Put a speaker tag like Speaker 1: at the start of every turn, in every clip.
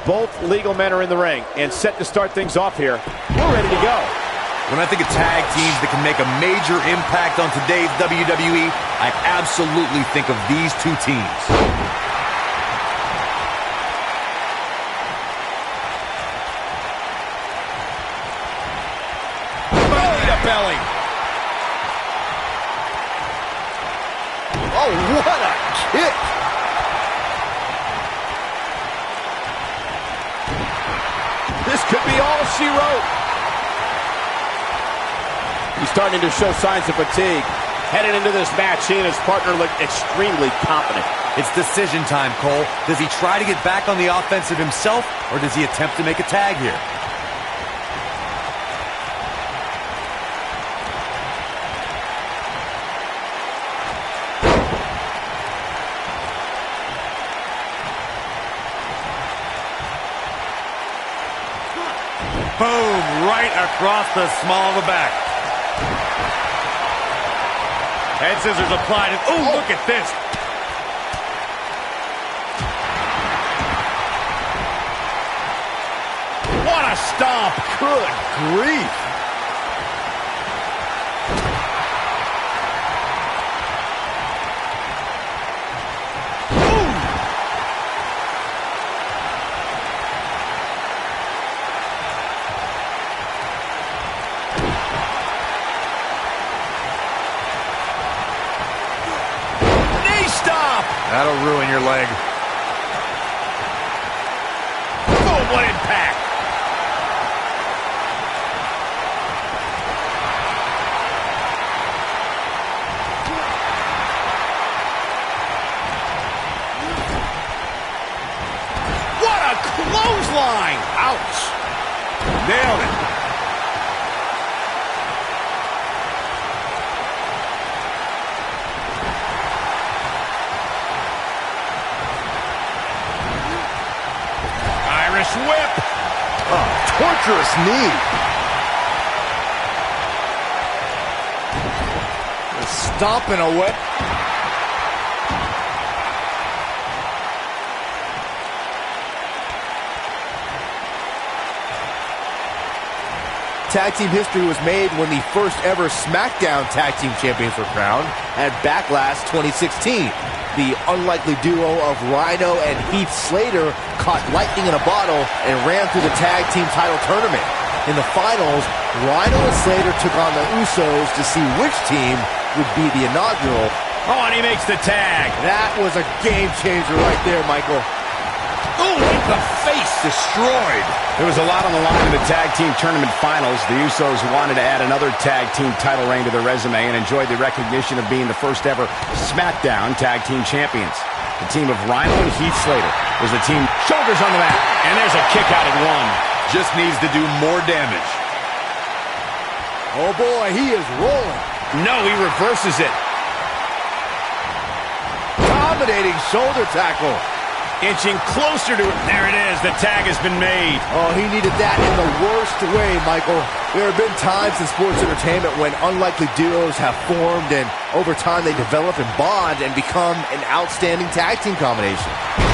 Speaker 1: Both legal men are in the ring and set to start things off here. We're ready to go.
Speaker 2: When I think of tag teams that can make a major impact on today's WWE, I absolutely think of these two teams.
Speaker 1: Belly to belly. Oh, what a kick. This could be all she wrote. He's starting to show signs of fatigue. Headed into this match, he and his partner look extremely confident.
Speaker 2: It's decision time, Cole. Does he try to get back on the offensive himself, or does he attempt to make a tag here? Boom, right across the small of the back. Head scissors applied. Ooh, look at this.
Speaker 1: What a stomp. Good grief.
Speaker 2: That'll ruin your leg.
Speaker 1: Boom, what impact. What a clothesline. Ouch. Nailed it. Whip.
Speaker 2: Oh, torturous knee.
Speaker 1: Stomping a whip.
Speaker 3: Tag team history was made when the first ever SmackDown Tag Team Champions were crowned at Backlash 2016. The unlikely duo of Rhino and Heath Slater caught lightning in a bottle and ran through the tag team title tournament. In the finals, Rhino and Slater took on the Usos to see which team would be the inaugural.
Speaker 1: Oh, and he makes the tag.
Speaker 3: That was a game changer right there, Michael.
Speaker 1: Ooh, with the face destroyed.
Speaker 4: There was a lot on the line in the tag team tournament finals. The Usos wanted to add another tag team title reign to their resume and enjoyed the recognition of being the first ever SmackDown Tag Team Champions. The team of Rhino and Heath Slater was the team. Shoulders on the mat, and there's a kick out at one.
Speaker 2: Just needs to do more damage.
Speaker 3: Oh boy, he is rolling.
Speaker 1: No, he reverses it.
Speaker 3: Dominating shoulder tackle.
Speaker 1: Inching closer to it. There it is. The tag has been made.
Speaker 3: Oh, he needed that in the worst way, Michael. There have been times in sports entertainment when unlikely duos have formed, and over time they develop and bond and become an outstanding tag team combination.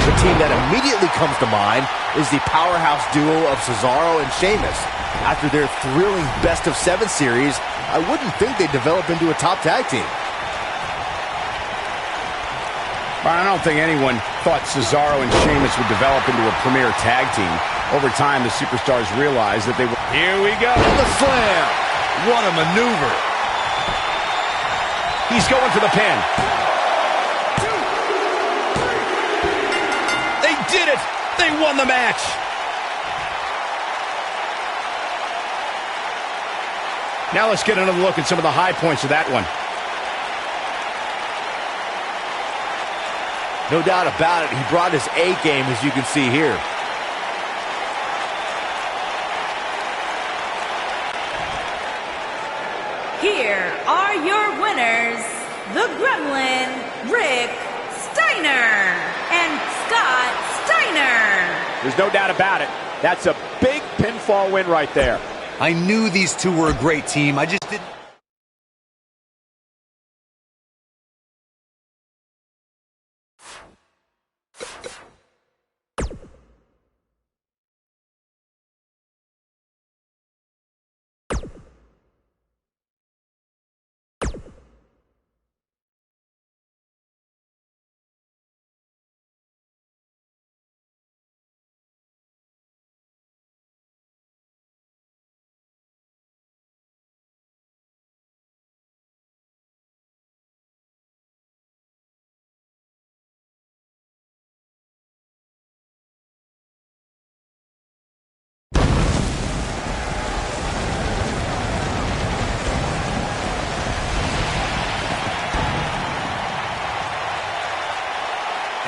Speaker 3: The team that immediately comes to mind is the powerhouse duo of Cesaro and Sheamus. After their thrilling best-of-7 series, I wouldn't think they'd develop into a top tag team.
Speaker 4: I don't think anyone thought Cesaro and Sheamus would develop into a premier tag team. Over time, the superstars realized that they were...
Speaker 1: Here we go.
Speaker 3: The slam.
Speaker 2: What a maneuver.
Speaker 4: He's going for the pin.
Speaker 1: They did it. They won the match.
Speaker 4: Now let's get another look at some of the high points of that one.
Speaker 3: No doubt about it, he brought his A game, as you can see here.
Speaker 5: Here are your winners, the Gremlin, Rick Steiner, and Scott Steiner.
Speaker 1: There's no doubt about it. That's a big pinfall win right there.
Speaker 2: I knew these two were a great team. I just didn't...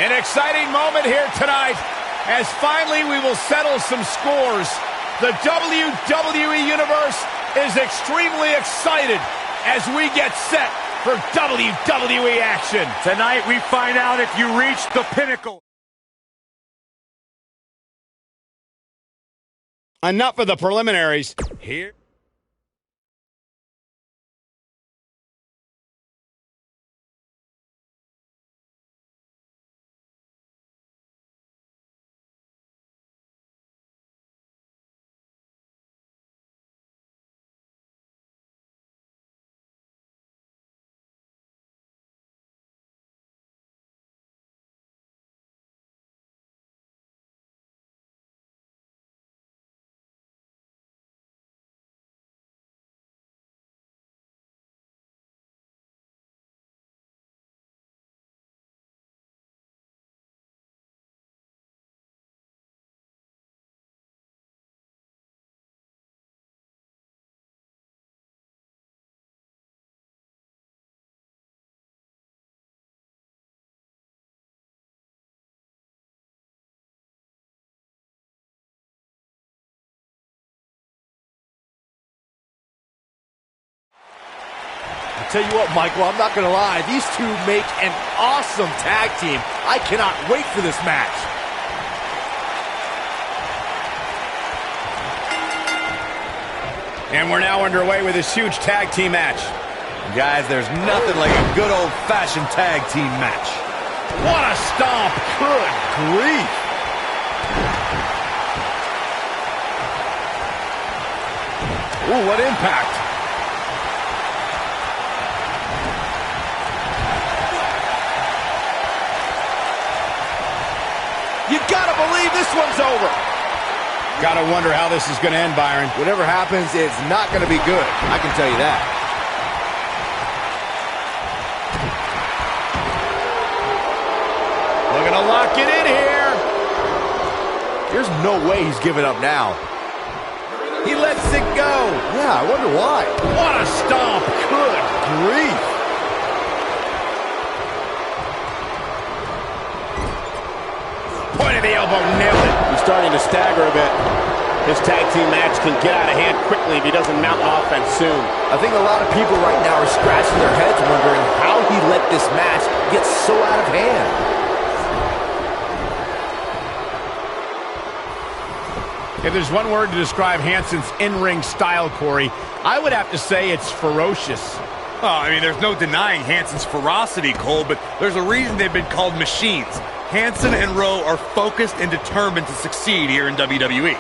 Speaker 1: An exciting moment here tonight, as finally we will settle some scores. The WWE Universe is extremely excited as we get set for WWE action.
Speaker 6: Tonight we find out if you reach the pinnacle.
Speaker 4: Enough of the preliminaries. Here.
Speaker 3: Tell you what, Michael, I'm not going to lie. These two make an awesome tag team. I cannot wait for this match.
Speaker 4: And we're now underway with this huge tag team match.
Speaker 2: Guys, there's nothing like a good old-fashioned tag team match.
Speaker 1: What a stomp! Good grief! Ooh, what impact! You gotta believe this one's over.
Speaker 4: Gotta wonder how this is gonna end, Byron.
Speaker 3: Whatever happens, it's not going to be good. I can tell you that.
Speaker 1: Looking to lock it in here.
Speaker 3: There's no way he's giving up now.
Speaker 1: He lets it go.
Speaker 3: Yeah, I wonder why.
Speaker 1: What a stomp. Good grief. Point of the elbow, nailed it. He's starting to stagger a bit. This tag team match can get out of hand quickly if he doesn't mount offense soon.
Speaker 3: I think a lot of people right now are scratching their heads wondering how he let this match get so out of hand.
Speaker 1: If there's one word to describe Hanson's in-ring style, Corey, I would have to say it's ferocious.
Speaker 6: Oh, I mean, there's no denying Hanson's ferocity, Cole, but there's a reason they've been called machines. Hanson and Rowe are focused and determined to succeed here in WWE.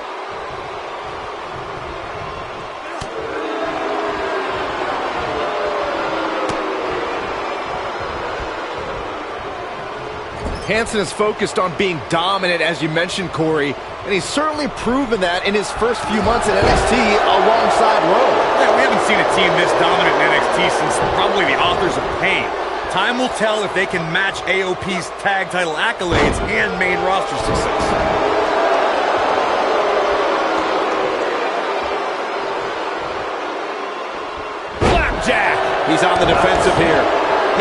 Speaker 3: Hanson is focused on being dominant, as you mentioned, Corey, and he's certainly proven that in his first few months at NXT alongside Rowe.
Speaker 6: Yeah, we haven't seen a team this dominant in NXT since probably the Authors of Pain. Time will tell if they can match AOP's tag title accolades and main roster success.
Speaker 1: Flapjack! He's on the defensive here.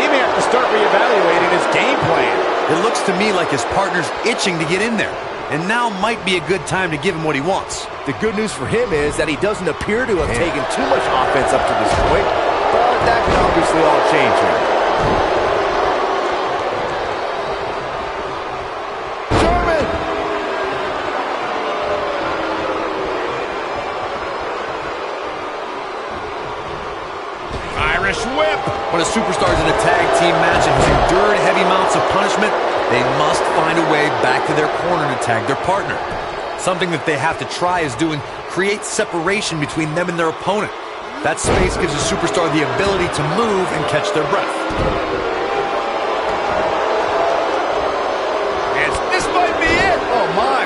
Speaker 1: He may have to start reevaluating his game plan.
Speaker 2: It looks to me like his partner's itching to get in there, and now might be a good time to give him what he wants.
Speaker 3: The good news for him is that he doesn't appear to have taken too much offense up to this point, but that can obviously all change here. German!
Speaker 1: Irish whip!
Speaker 2: When a superstar's in a tag team match and has endured heavy amounts of punishment, they must find a way back to their corner to tag their partner. Something that they have to try is doing create separation between them and their opponent. That space gives a superstar the ability to move and catch their breath.
Speaker 1: This might be it! Oh, my!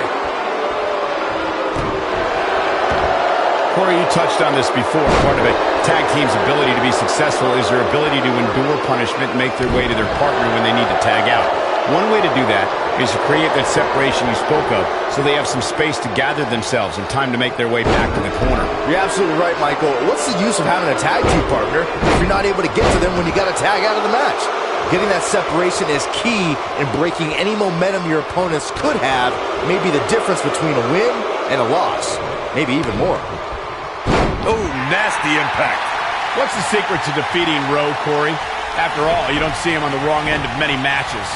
Speaker 4: Corey, you touched on this before. Part of a tag team's ability to be successful is their ability to endure punishment and make their way to their partner when they need to tag out. One way to do that is to create that separation you spoke of so they have some space to gather themselves and time to make their way back to the corner.
Speaker 3: You're absolutely right, Michael. What's the use of having a tag team partner if you're not able to get to them when you got to tag out of the match? Getting that separation is key in breaking any momentum your opponents could have. Maybe the difference between a win and a loss. Maybe even more.
Speaker 6: Oh, nasty impact.
Speaker 1: What's the secret to defeating Rowe, Corey? After all, you don't see him on the wrong end of many matches.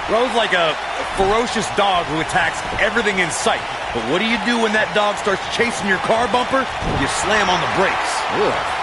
Speaker 6: Rowe's like a ferocious dog who attacks everything in sight. But what do you do when that dog starts chasing your car bumper? You slam on the brakes.
Speaker 3: Ugh.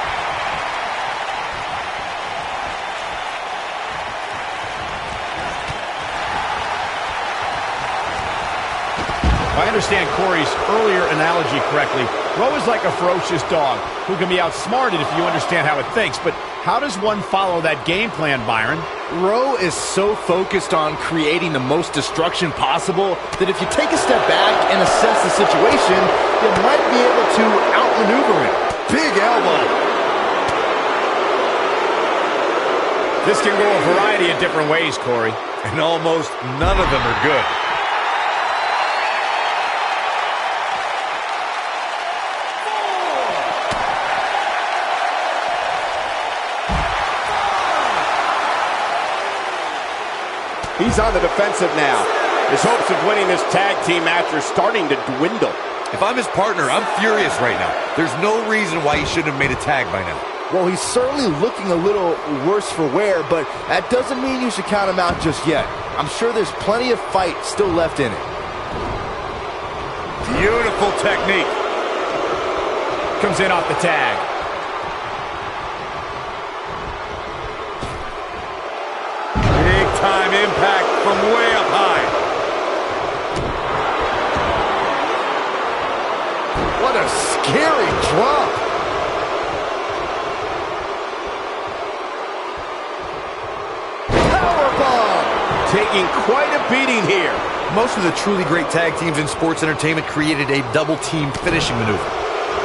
Speaker 1: If I understand Corey's earlier analogy correctly, Rowe is like a ferocious dog who can be outsmarted if you understand how it thinks. But how does one follow that game plan, Byron?
Speaker 3: Rowe is so focused on creating the most destruction possible that if you take a step back and assess the situation, you might be able to outmaneuver him. Big elbow.
Speaker 1: This can go a variety of different ways, Corey.
Speaker 6: And almost none of them are good.
Speaker 1: He's on the defensive now. His hopes of winning this tag team match are starting to dwindle.
Speaker 2: If I'm his partner, I'm furious right now. There's no reason why he shouldn't have made a tag by now.
Speaker 3: Well, he's certainly looking a little worse for wear, but that doesn't mean you should count him out just yet. I'm sure there's plenty of fight still left in it.
Speaker 6: Beautiful technique.
Speaker 1: Comes in off the tag.
Speaker 6: Big-time impact from way up high.
Speaker 3: What a scary drop. Powerbomb.
Speaker 1: Taking quite a beating here.
Speaker 2: Most of the truly great tag teams in sports entertainment created a double-team finishing maneuver.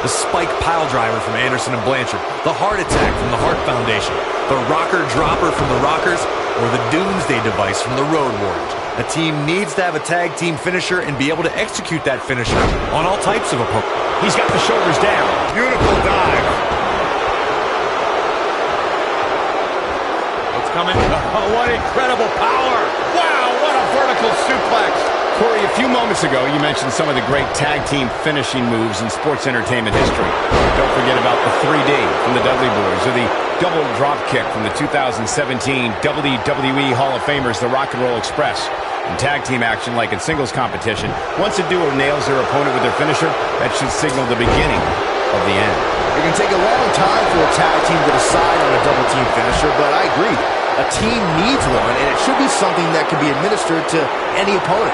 Speaker 2: The spike pile driver from Anderson and Blanchard, the heart attack from the Hart Foundation, the rocker dropper from the Rockers, or the Doomsday device from the Road Warriors. A team needs to have a tag team finisher and be able to execute that finisher on all types of opponents.
Speaker 1: He's got the shoulders down.
Speaker 6: Beautiful dive. What's coming? Oh, what incredible power.
Speaker 1: Wow, what a vertical suplex.
Speaker 4: Corey, a few moments ago, you mentioned some of the great tag team finishing moves in sports entertainment history. Don't forget about the 3D from the Dudley Boys, or the double drop kick from the 2017 WWE Hall of Famers, the Rock and Roll Express. In tag team action, like in singles competition, once a duo nails their opponent with their finisher, that should signal the beginning of the end.
Speaker 3: It can take a long time for a tag team to decide on a double team finisher, but I agree. A team needs one, and it should be something that can be administered to any opponent.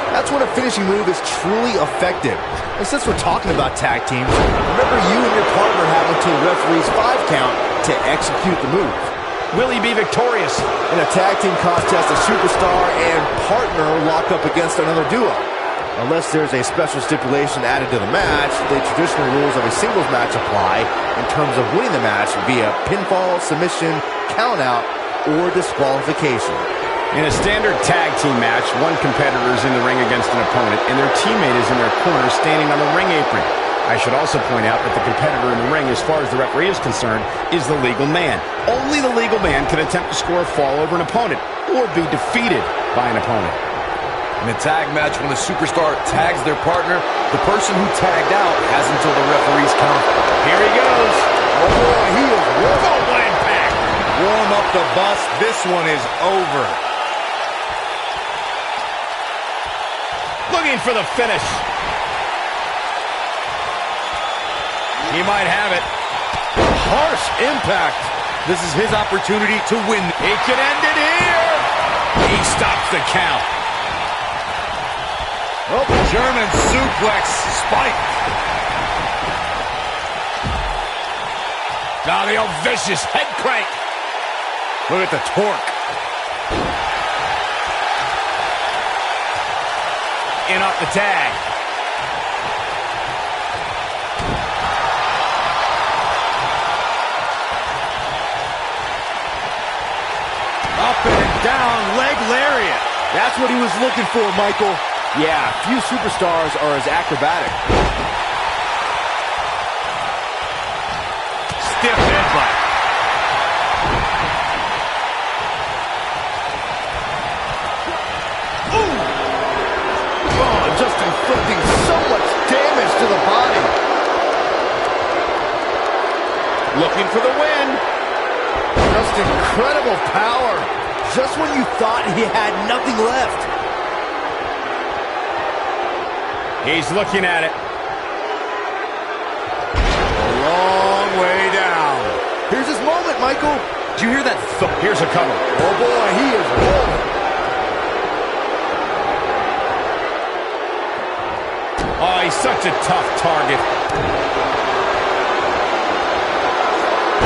Speaker 3: That's when a finishing move is truly effective. And since we're talking about tag teams, remember you and your partner have until the referee's 5 count to execute the move.
Speaker 1: Will he be victorious?
Speaker 3: In a tag team contest, a superstar and partner lock up against another duo. Unless there's a special stipulation added to the match, the traditional rules of a singles match apply in terms of winning the match via pinfall, submission, countout, or disqualification.
Speaker 4: In a standard tag team match, one competitor is in the ring against an opponent, and their teammate is in their corner standing on the ring apron. I should also point out that the competitor in the ring, as far as the referee is concerned, is the legal man. Only the legal man can attempt to score a fall over an opponent or be defeated by an opponent.
Speaker 2: In a tag match, when a superstar tags their partner, the person who tagged out has until the referee's count.
Speaker 1: Here he goes.
Speaker 3: Oh boy, he is
Speaker 1: Oh, what impact.
Speaker 6: Warm up the bus. This one is over.
Speaker 1: Looking for the finish. He might have it.
Speaker 6: Harsh impact. This is his opportunity to win.
Speaker 1: He can end it here. He stops the count.
Speaker 6: Oh, German suplex spike.
Speaker 1: Now the old vicious head crank.
Speaker 6: Look at the torque.
Speaker 1: In off the tag.
Speaker 6: Up and down, leg lariat.
Speaker 3: That's what he was looking for, Michael. Yeah, few superstars are as acrobatic.
Speaker 6: Stiff headbutt.
Speaker 1: looking for the win.
Speaker 3: Just incredible power. Just when you thought he had nothing left.
Speaker 1: He's looking at it.
Speaker 3: A long way down. Here's his moment, Michael.
Speaker 2: Did you hear that thump?
Speaker 1: Here's a cover.
Speaker 3: Oh boy, he is rolling.
Speaker 1: Oh, he's such a tough target.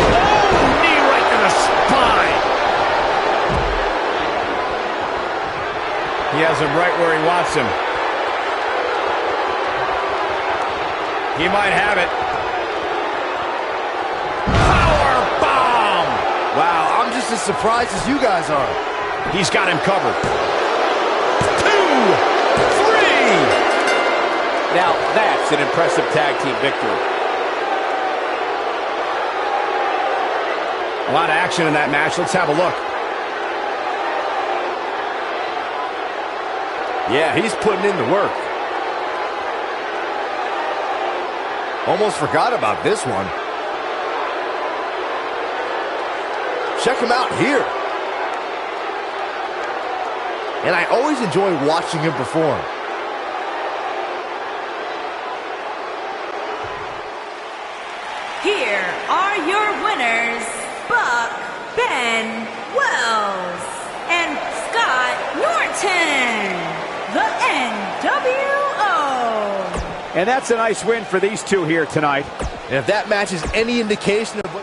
Speaker 1: Oh, knee right to the spine. He has him right where he wants him. He might have it. Power bomb!
Speaker 3: Wow, I'm just as surprised as you guys are.
Speaker 1: He's got him covered. 2, 3.
Speaker 7: Now that's an impressive tag team victory.
Speaker 1: A lot of action in that match. Let's have a look.
Speaker 3: Yeah, he's putting in the work. Almost forgot about this one. Check him out here. And I always enjoy watching him perform.
Speaker 5: Here are your winners, Buck, Ben, Wells, and Scott Norton, the NWO.
Speaker 7: And that's a nice win for these two here tonight.
Speaker 3: And if that match is any indication of what...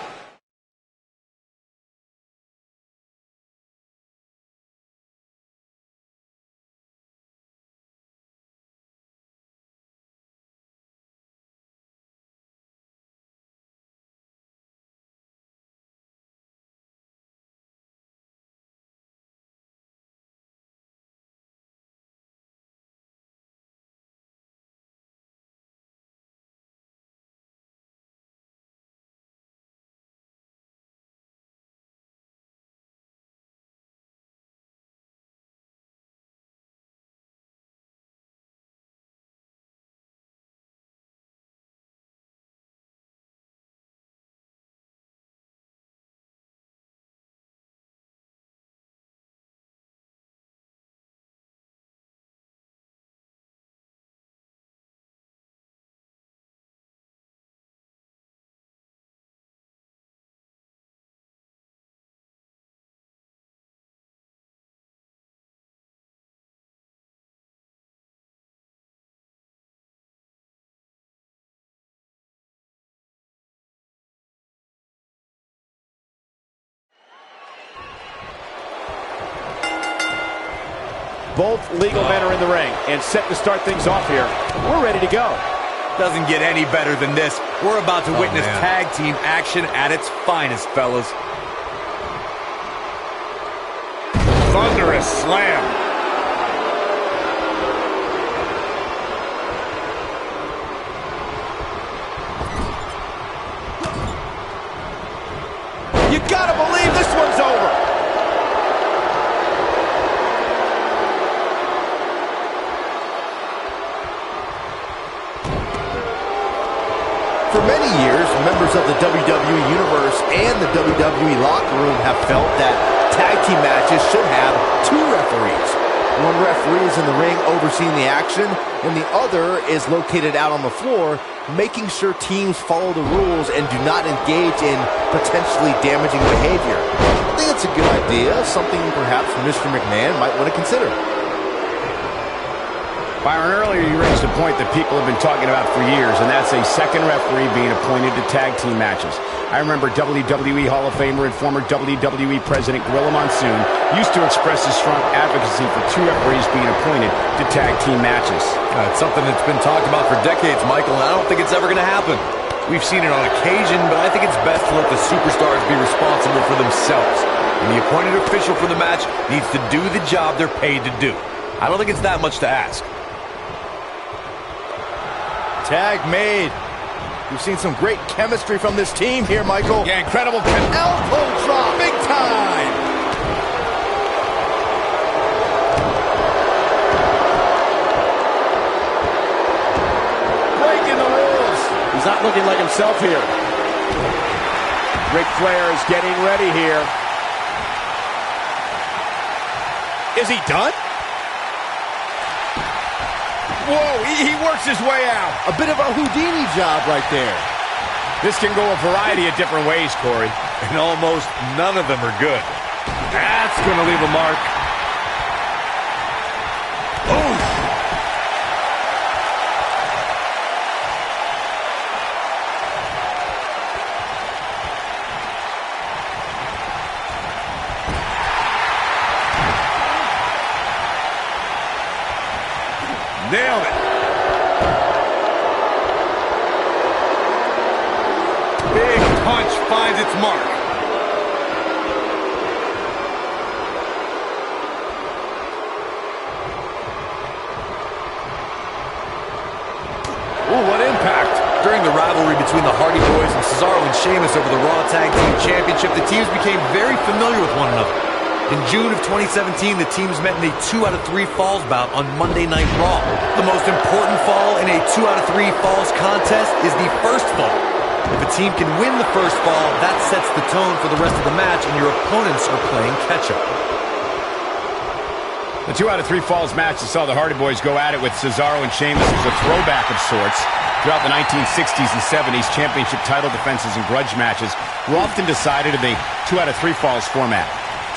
Speaker 7: Both legal men are in the ring and set to start things off here. We're ready to go.
Speaker 2: Doesn't get any better than this. We're about to witness tag team action at its finest, fellas.
Speaker 1: Thunderous slam.
Speaker 3: You gotta believe this one's over. For many years, members of the WWE Universe and the WWE locker room have felt that tag team matches should have 2 referees. One referee is in the ring overseeing the action, and the other is located out on the floor, making sure teams follow the rules and do not engage in potentially damaging behavior. I think it's a good idea, something perhaps Mr. McMahon might want to consider.
Speaker 4: Byron, earlier you raised a point that people have been talking about for years, and that's a second referee being appointed to tag team matches. I remember WWE Hall of Famer and former WWE President Gorilla Monsoon used to express his strong advocacy for 2 referees being appointed to tag team matches.
Speaker 2: It's something that's been talked about for decades, Michael, and I don't think it's ever going to happen. We've seen it on occasion, but I think it's best to let the superstars be responsible for themselves. And the appointed official for the match needs to do the job they're paid to do. I don't think it's that much to ask.
Speaker 3: Tag made. We've seen some great chemistry from this team here, Michael.
Speaker 1: Yeah, incredible.
Speaker 3: Elbow drop, big time.
Speaker 1: Breaking the rules.
Speaker 7: He's not looking like himself here. Ric Flair is getting ready here.
Speaker 1: Is he done? Whoa, he works his way out.
Speaker 3: A bit of a Houdini job right there.
Speaker 4: This can go a variety of different ways, Corey.
Speaker 6: And almost none of them are good.
Speaker 4: That's going to leave a mark.
Speaker 6: Nailed it. Big punch finds its mark.
Speaker 4: Ooh, what impact.
Speaker 2: During the rivalry between the Hardy Boys and Cesaro and Sheamus over the Raw Tag Team Championship, the teams became very familiar with one another. In June of 2017, the teams met in a 2 out of 3 falls bout on Monday Night Raw. The most important fall in a 2 out of 3 falls contest is the first fall. If a team can win the first fall, that sets the tone for the rest of the match, and your opponents are playing catch-up.
Speaker 4: The 2 out of 3 falls match that saw the Hardy Boys go at it with Cesaro and Sheamus was a throwback of sorts. Throughout the 1960s and 70s, championship title defenses and grudge matches were often decided in the 2 out of 3 falls format.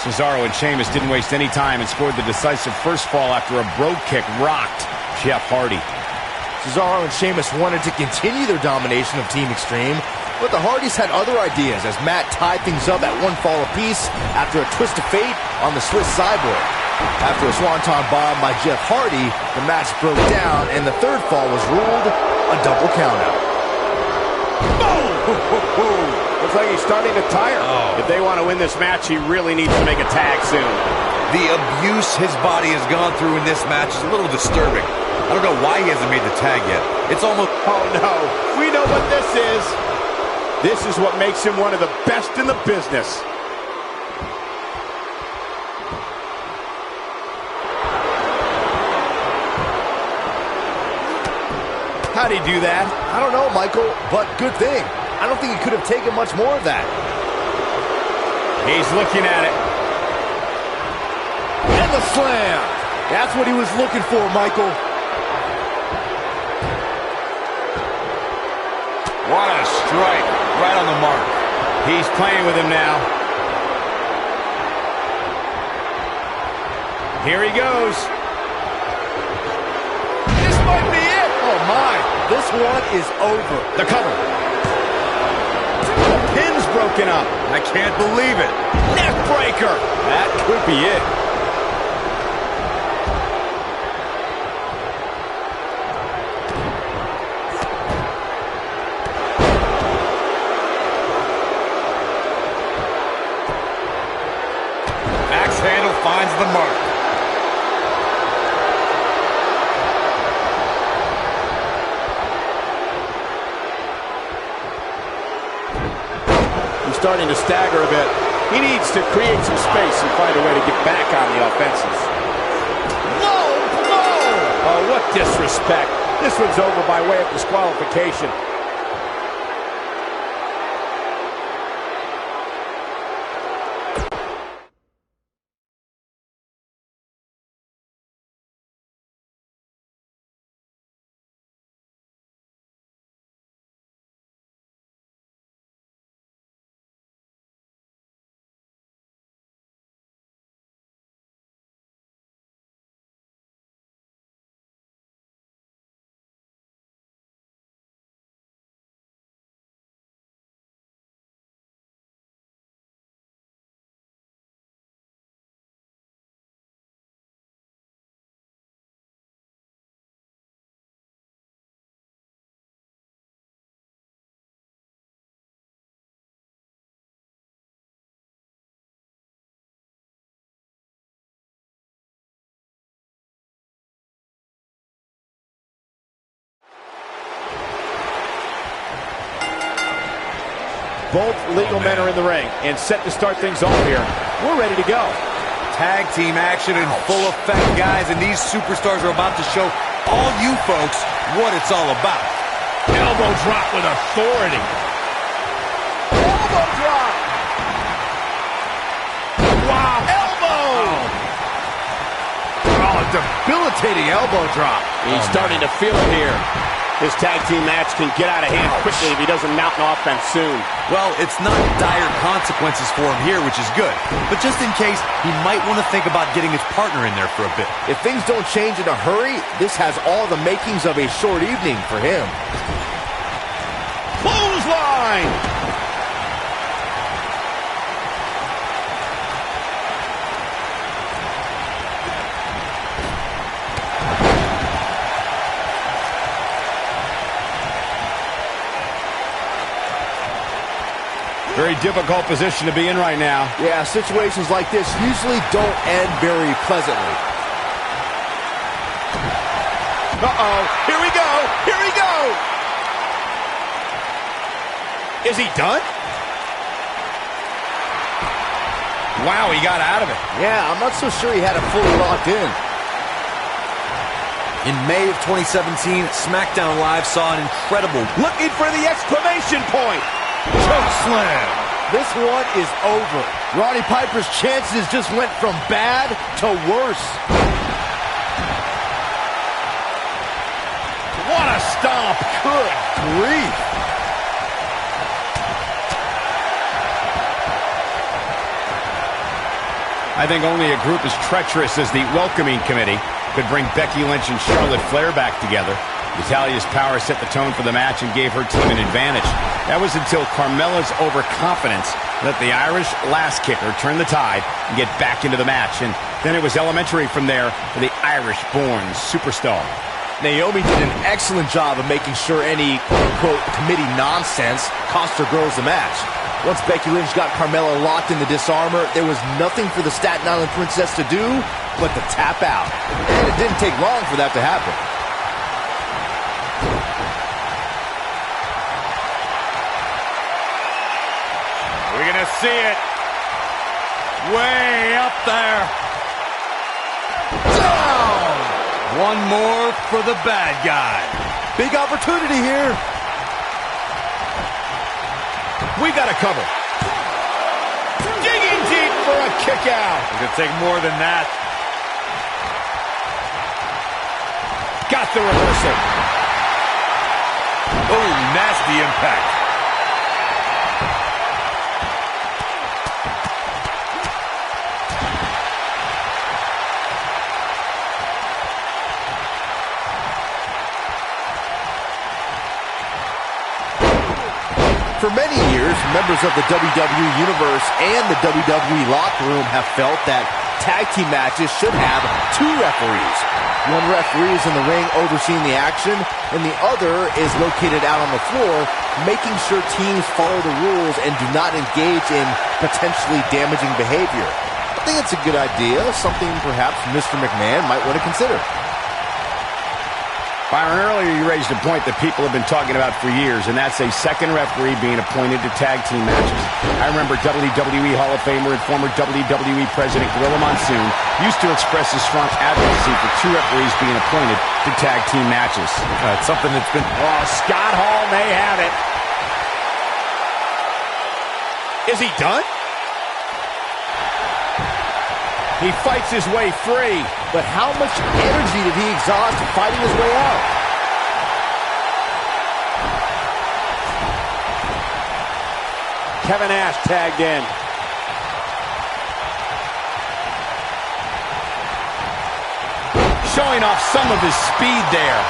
Speaker 4: Cesaro and Sheamus didn't waste any time and scored the decisive first fall after a brogue kick rocked Jeff Hardy.
Speaker 3: Cesaro and Sheamus wanted to continue their domination of Team Extreme, but the Hardys had other ideas as Matt tied things up at 1 fall apiece after a twist of fate on the Swiss Cyborg. After a swanton bomb by Jeff Hardy, the match broke down and the third fall was ruled a double countout.
Speaker 7: Looks like he's starting to tire. If they want to win this match, he really needs to make a tag soon.
Speaker 6: The abuse his body has gone through in this match is a little disturbing. I don't know why he hasn't made the tag yet. It's almost...
Speaker 7: Oh, no. We know what this is. This is what makes him one of the best in the business.
Speaker 3: How'd he do that? I don't know, Michael, but good thing. I don't think he could have taken much more of that.
Speaker 4: He's looking at it.
Speaker 3: And the slam. That's what he was looking for, Michael.
Speaker 6: What a strike. Right on the mark.
Speaker 4: He's playing with him now. Here he goes.
Speaker 3: This might be it. Oh, my. This one is over.
Speaker 4: The cover. The pin's broken up.
Speaker 6: I can't believe it.
Speaker 4: Neck breaker.
Speaker 7: That could be it.
Speaker 6: Axe handle finds the mark.
Speaker 7: Starting to stagger a bit. He needs to create some space and find a way to get back on the offensive.
Speaker 3: Low blow!
Speaker 7: Oh, what disrespect. This one's over by way of disqualification. Both legal men are in the ring and set to start things off here. We're ready to go.
Speaker 6: Tag team action in full effect, guys, and these superstars are about to show all you folks what it's all about.
Speaker 1: Elbow drop with authority.
Speaker 3: Elbow drop! debilitating elbow drop.
Speaker 7: He's starting to feel it here. This tag team match can get out of hand quickly if he doesn't mount an offense soon.
Speaker 2: Well, it's not dire consequences for him here, which is good. But just in case, he might want to think about getting his partner in there for a bit.
Speaker 3: If things don't change in a hurry, this has all the makings of a short evening for him.
Speaker 1: Clothesline! Very difficult position to be in right now.
Speaker 3: Yeah, situations like this usually don't end very pleasantly.
Speaker 1: Uh-oh. Here we go. Here we go. Is he done? Wow, he got out of it.
Speaker 3: Yeah, I'm not so sure he had it fully locked in.
Speaker 2: In May of 2017, SmackDown Live saw an incredible...
Speaker 1: Looking for the exclamation point. Choke slam.
Speaker 3: This one is over. Roddy Piper's chances just went from bad to worse.
Speaker 1: What a stomp.
Speaker 3: Good grief.
Speaker 4: I think only a group as treacherous as the welcoming committee could bring Becky Lynch and Charlotte Flair back together. Natalya's power set the tone for the match and gave her team an advantage. That was until Carmella's overconfidence let the Irish last kicker turn the tide and get back into the match. And then it was elementary from there for the Irish-born superstar.
Speaker 3: Naomi did an excellent job of making sure any quote-unquote committee nonsense cost her girls the match. Once Becky Lynch got Carmella locked in the disarmor, there was nothing for the Staten Island Princess to do but to tap out. And it didn't take long for that to happen.
Speaker 1: We're going to see it. Way up there.
Speaker 3: Down!
Speaker 2: One more for the bad guy.
Speaker 3: Big opportunity here.
Speaker 1: We got to cover. Digging deep for a kick out.
Speaker 6: It's going to take more than that.
Speaker 1: Got the reversal.
Speaker 6: Oh, nasty impact.
Speaker 3: For many years, members of the WWE Universe and the WWE locker room have felt that tag team matches should have two referees. One referee is in the ring overseeing the action, and the other is located out on the floor, making sure teams follow the rules and do not engage in potentially damaging behavior. I think it's a good idea, something perhaps Mr. McMahon might want to consider.
Speaker 4: Byron, earlier you raised a point that people have been talking about for years, and that's a second referee being appointed to tag team matches. I remember WWE Hall of Famer and former WWE President Gorilla Monsoon used to express his strong advocacy for two referees being appointed to tag team matches.
Speaker 2: It's something that's been...
Speaker 1: Oh, Scott Hall may have it. Is he done? He fights his way free.
Speaker 3: But how much energy did he exhaust fighting his way out?
Speaker 7: Kevin Nash tagged in.
Speaker 1: Showing off some of his speed there.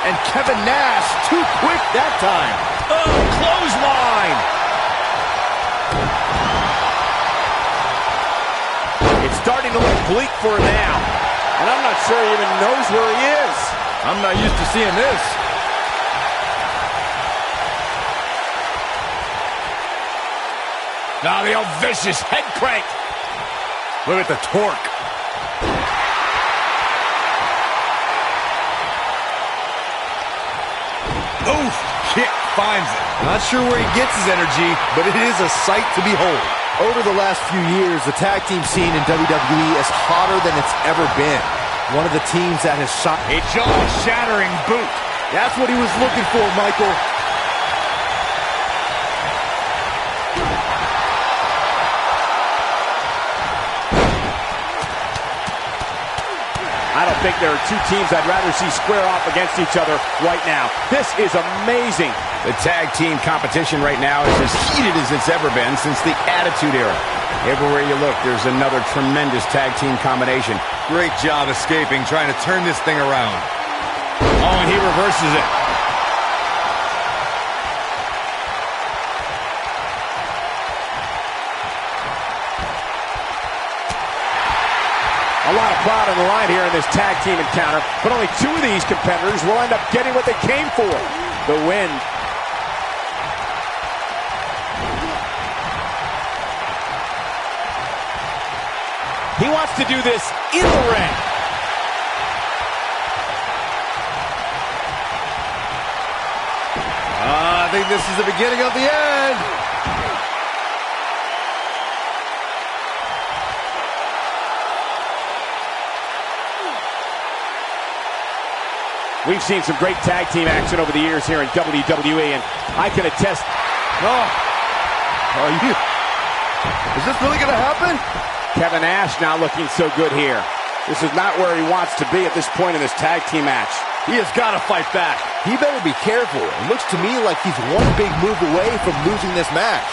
Speaker 3: And Kevin Nash too quick that time.
Speaker 1: Oh, clothesline! It's starting to look bleak for him now.
Speaker 7: And I'm not sure he even knows where he is.
Speaker 1: I'm not used to seeing this. Now the old vicious head crank.
Speaker 6: Look at the torque. Oof, kick finds it.
Speaker 2: Not sure where he gets his energy, but it is a sight to behold.
Speaker 3: Over the last few years, the tag team scene in WWE is hotter than it's ever been. One of the teams that has shot
Speaker 1: A jaw-shattering boot.
Speaker 3: That's what he was looking for, Michael.
Speaker 7: I don't think there are two teams I'd rather see square off against each other right now. This is amazing.
Speaker 4: The tag team competition right now is as heated as it's ever been since the Attitude Era. Everywhere you look, there's another tremendous tag team combination.
Speaker 6: Great job escaping, trying to turn this thing around.
Speaker 1: Oh, and he reverses it.
Speaker 7: A lot of pride on the line here in this tag team encounter, but only two of these competitors will end up getting what they came for, the win. He wants to do this in the ring.
Speaker 6: I think this is the beginning of the end.
Speaker 7: We've seen some great tag team action over the years here in WWE, and I can attest.
Speaker 6: Is this really going to happen?
Speaker 7: Kevin Nash now looking so good here. This is not where he wants to be at this point in this tag team match.
Speaker 1: He has got to fight back.
Speaker 3: He better be careful. It looks to me like he's one big move away from losing this match.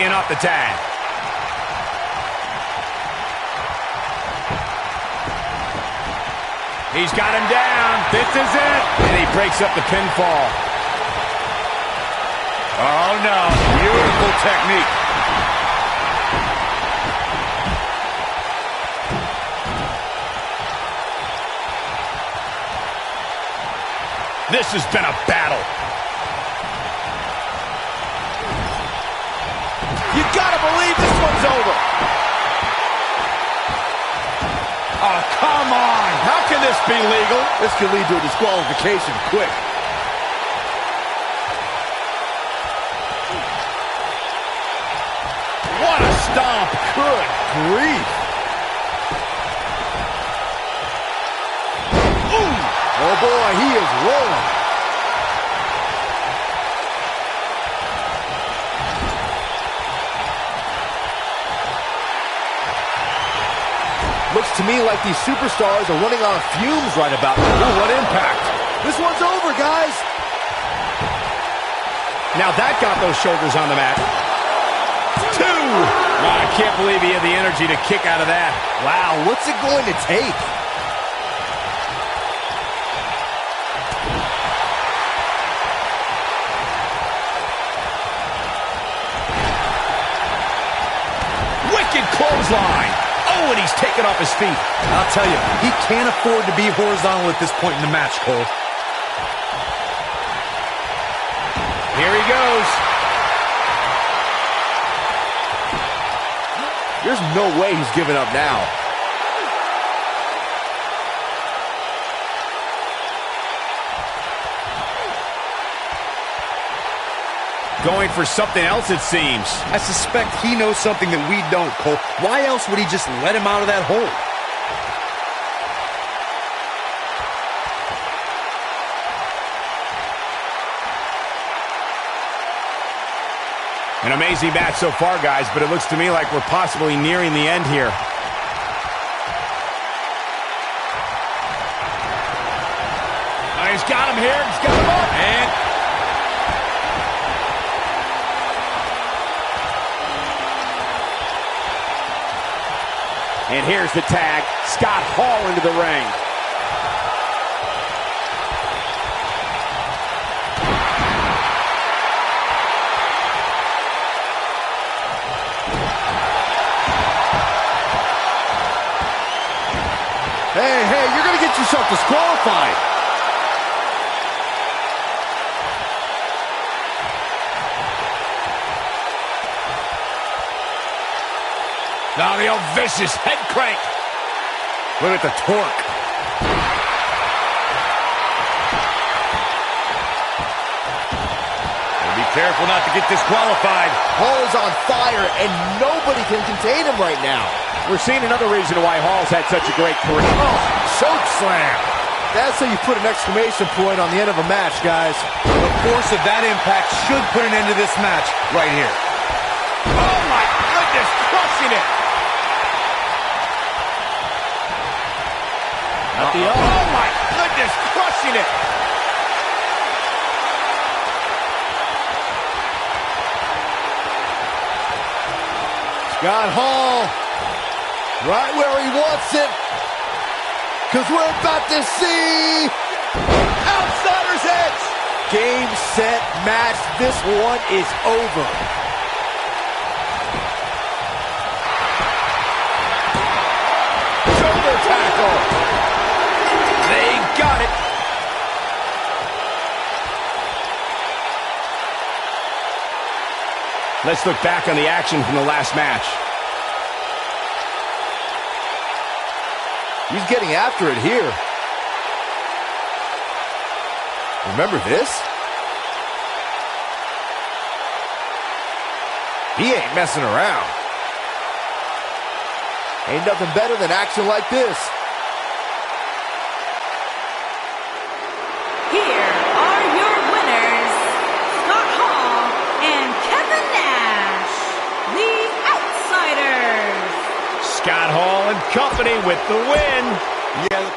Speaker 1: In off the tag. He's got him down. This is it. And he breaks up the pinfall.
Speaker 6: Oh, no. Beautiful technique.
Speaker 1: This has been a battle.
Speaker 7: You gotta believe this one's over.
Speaker 1: Oh, come on. How can this be legal?
Speaker 3: This could lead to a disqualification quick.
Speaker 1: What a stomp.
Speaker 3: Good grief. Ooh. Oh, boy, he is rolling. Looks to me like these superstars are running on fumes right about now.
Speaker 1: Ooh, what impact.
Speaker 3: This one's over, guys.
Speaker 1: Now that got those shoulders on the mat. 2. I can't believe he had the energy to kick out of that.
Speaker 3: Wow, what's it going to take?
Speaker 1: Wicked clothesline. Oh, and he's taken off his feet.
Speaker 2: I'll tell you, he can't afford to be horizontal at this point in the match, Cole.
Speaker 1: Here he goes.
Speaker 3: There's no way he's giving up now.
Speaker 1: Going for something else, it seems.
Speaker 2: I suspect he knows something that we don't, Cole. Why else would he just let him out of that hole?
Speaker 1: An amazing match so far, guys, but it looks to me like we're possibly nearing the end here. Oh, he's got him here. He's got him up.
Speaker 7: And here's the tag. Scott Hall into the ring.
Speaker 3: Hey, you're going to get yourself disqualified.
Speaker 1: Now the old vicious head crank. Look at the torque. Be careful not to get disqualified.
Speaker 3: Hall is on fire, and nobody can contain him right now.
Speaker 7: We're seeing another reason why Hall's had such a great career.
Speaker 3: Oh, choke slam. That's how you put an exclamation point on the end of a match, guys.
Speaker 2: The force of that impact should put an end to this match right here.
Speaker 1: crushing it. Oh, my goodness, crushing it.
Speaker 3: Scott Hall, right where he wants it, because we're about to see Outsider's Edge. Game, set, match. This one is over.
Speaker 1: Shoulder tackle. They got it.
Speaker 4: Let's look back on the action from the last match.
Speaker 3: He's getting after it here. Remember this? He ain't messing around. Ain't nothing better than action like this.
Speaker 5: Here are your winners, Scott Hall and Kevin Nash, the Outsiders.
Speaker 1: Scott Hall and company with the win.
Speaker 2: Yeah.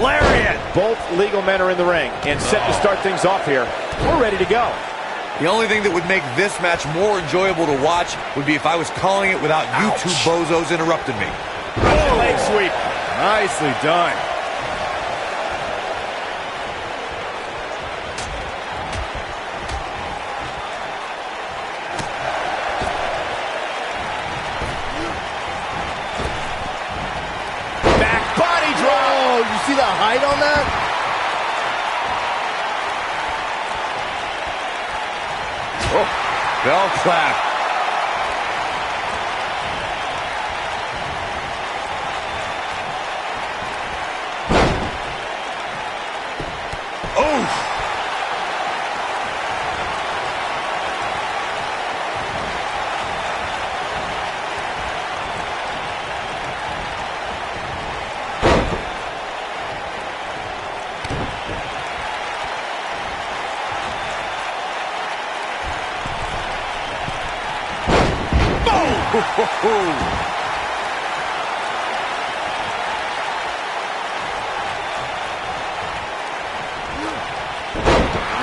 Speaker 1: Lariat.
Speaker 7: Both legal men are in the ring and set to start things off here. We're ready to go.
Speaker 2: The only thing that would make this match more enjoyable to watch would be if I was calling it without you two bozos interrupting me.
Speaker 1: Leg sweep. Nicely done. Back body drop.
Speaker 3: Oh, you see the height on that?
Speaker 2: Oh, bell clap. Oh!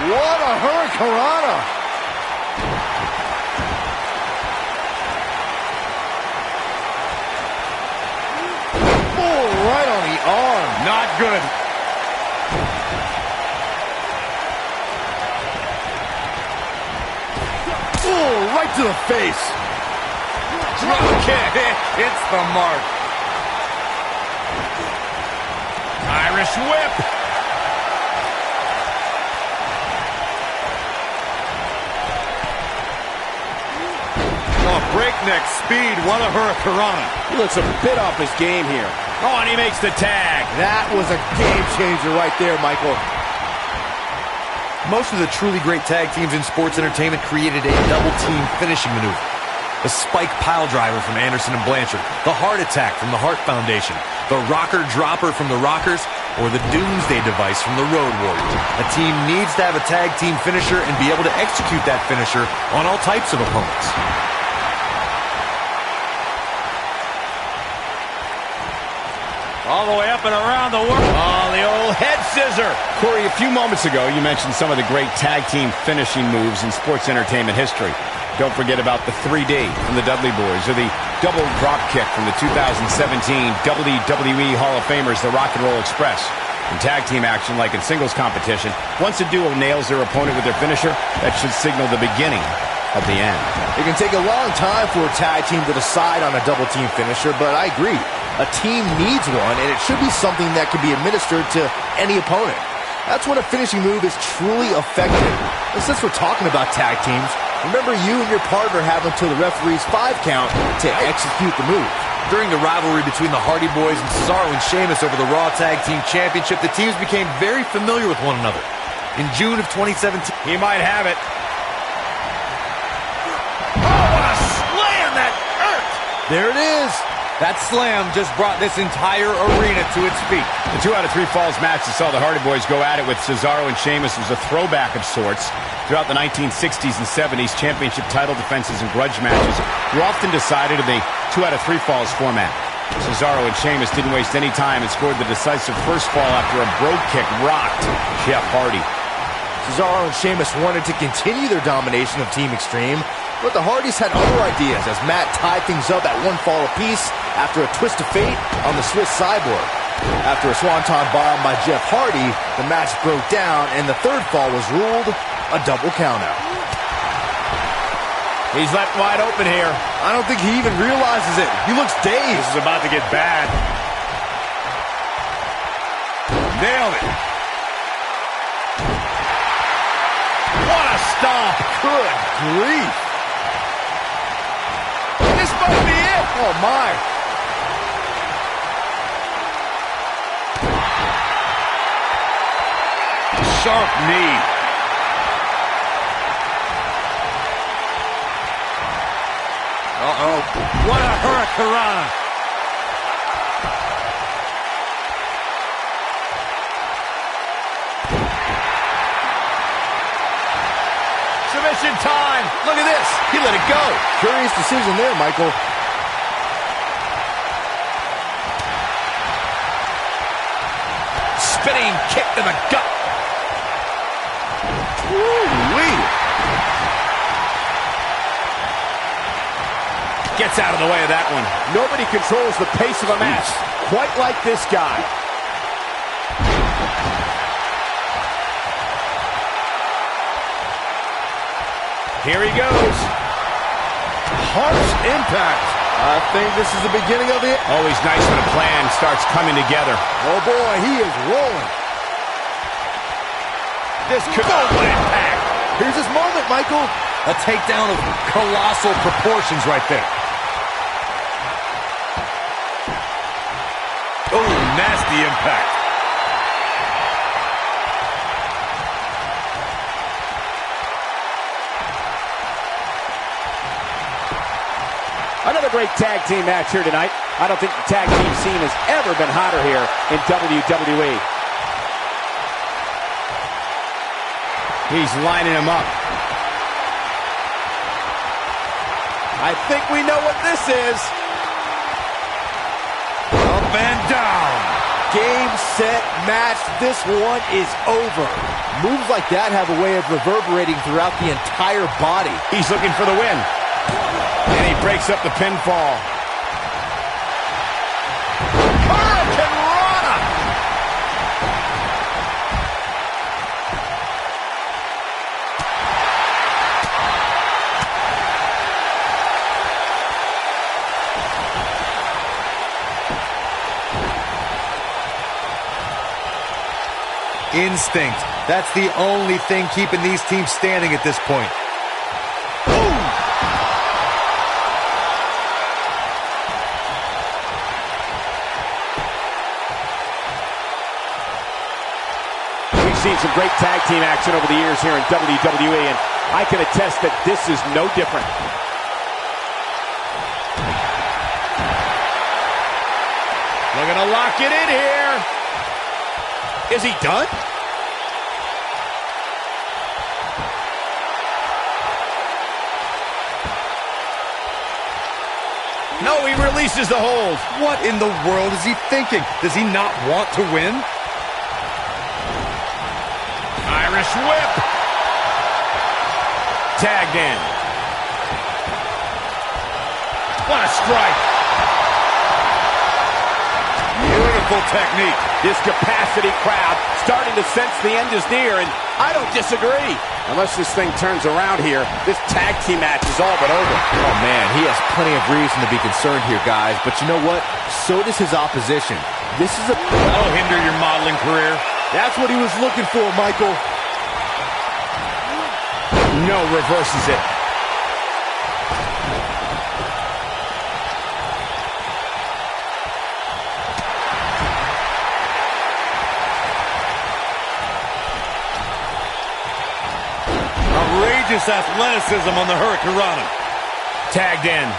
Speaker 3: What a hurricanrana! Oh, right on the arm.
Speaker 1: Not good.
Speaker 3: Oh, right to the face.
Speaker 1: Drop kick. Hits the mark. Irish whip.
Speaker 6: Oh, breakneck speed. What a hurricanrana.
Speaker 7: He looks a bit off his game here.
Speaker 1: Oh, and he makes the tag.
Speaker 3: That was a game changer right there, Michael.
Speaker 2: Most of the truly great tag teams in sports entertainment created a double team finishing maneuver. the spike pile driver from Anderson and Blanchard, the heart attack from the Hart Foundation, the rocker dropper from the Rockers, or the doomsday device from the Road Warriors. A team needs to have a tag team finisher and be able to execute that finisher on all types of opponents.
Speaker 6: All the way up and around the world.
Speaker 1: Oh, the old head scissor.
Speaker 4: Corey, a few moments ago, you mentioned some of the great tag team finishing moves in sports entertainment history. Don't forget about the 3D from the Dudley Boys, or the double drop kick from the 2017 WWE Hall of Famers, the Rock and Roll Express. In tag team action, like in singles competition, once a duo nails their opponent with their finisher, that should signal the beginning of the end.
Speaker 3: It can take a long time for a tag team to decide on a double team finisher, but I agree. A team needs one, and it should be something that can be administered to any opponent. That's when a finishing move is truly effective. And since we're talking about tag teams, remember you and your partner have until the referee's 5 count to execute the move.
Speaker 2: During the rivalry between the Hardy Boys and Cesaro and Sheamus over the Raw Tag Team Championship, the teams became very familiar with one another. In June of 2017,
Speaker 1: He might have it. Oh, what a slam that hurt.
Speaker 2: there it is. That slam just brought this entire arena to its feet.
Speaker 4: The 2 out of 3 falls match that saw the Hardy Boys go at it with Cesaro and Sheamus was a throwback of sorts. Throughout the 1960s and 70s, championship title defenses and grudge matches were often decided in the 2 out of 3 falls format. Cesaro and Sheamus didn't waste any time and scored the decisive first fall after a brogue kick rocked Jeff Hardy.
Speaker 3: Cesaro and Sheamus wanted to continue their domination of Team Extreme, but the Hardys had other ideas as Matt tied things up at 1 fall apiece after a twist of fate on the Swiss Cyborg. After a swanton bomb by Jeff Hardy, the match broke down and the 3rd fall was ruled a double countout.
Speaker 1: He's left wide open here.
Speaker 3: I don't think he even realizes it. He looks dazed.
Speaker 1: This is about to get bad. Nailed it. What a stomp.
Speaker 3: Good grief.
Speaker 1: This might be it.
Speaker 3: Oh, my.
Speaker 1: Sharp knee.
Speaker 6: Uh-oh. What a hurricanrana.
Speaker 1: Submission time. Look at this. He let it go.
Speaker 3: Curious decision there, Michael.
Speaker 1: Spinning kick to the gut.
Speaker 3: Woo-wee.
Speaker 1: Gets out of the way of that one.
Speaker 7: Nobody controls the pace of a match quite like this guy.
Speaker 1: Here he goes. Harsh impact.
Speaker 3: I think this is the beginning of it.
Speaker 4: Always nice when a plan starts coming together.
Speaker 3: Oh, boy, he is rolling.
Speaker 1: This could go impact.
Speaker 3: Here's his moment, Michael.
Speaker 2: A takedown of colossal proportions right there.
Speaker 1: Oh, nasty impact.
Speaker 7: Another great tag team match here tonight. I don't think the tag team scene has ever been hotter here in WWE.
Speaker 4: He's lining them up.
Speaker 7: I think we know what this is.
Speaker 1: Up and down.
Speaker 3: Game, set, match. This one is over. Moves like that have a way of reverberating throughout the entire body.
Speaker 4: He's looking for the win. And he breaks up the pinfall.
Speaker 1: Hurricanrana.
Speaker 2: Instinct. That's the only thing keeping these teams standing at this point.
Speaker 7: We've seen some great tag team action over the years here in WWE, and I can attest that this is no different.
Speaker 1: They're going to lock it in here. Is he done? No, he releases the hold.
Speaker 6: What in the world is he thinking? Does he not want to win?
Speaker 1: Irish whip. Tagged in. What a strike.
Speaker 7: Beautiful technique. This capacity crowd starting to sense the end is near, and I don't disagree. Unless this thing turns around here, this tag team match is all but over.
Speaker 3: Oh, man, he has plenty of reason to be concerned here, guys. But you know what? So does his opposition. This is a...
Speaker 6: That'll hinder your modeling career.
Speaker 3: That's what he was looking for, Michael.
Speaker 1: No, reverses it.
Speaker 6: Outrageous athleticism on the Hurricanrana.
Speaker 1: Tagged in.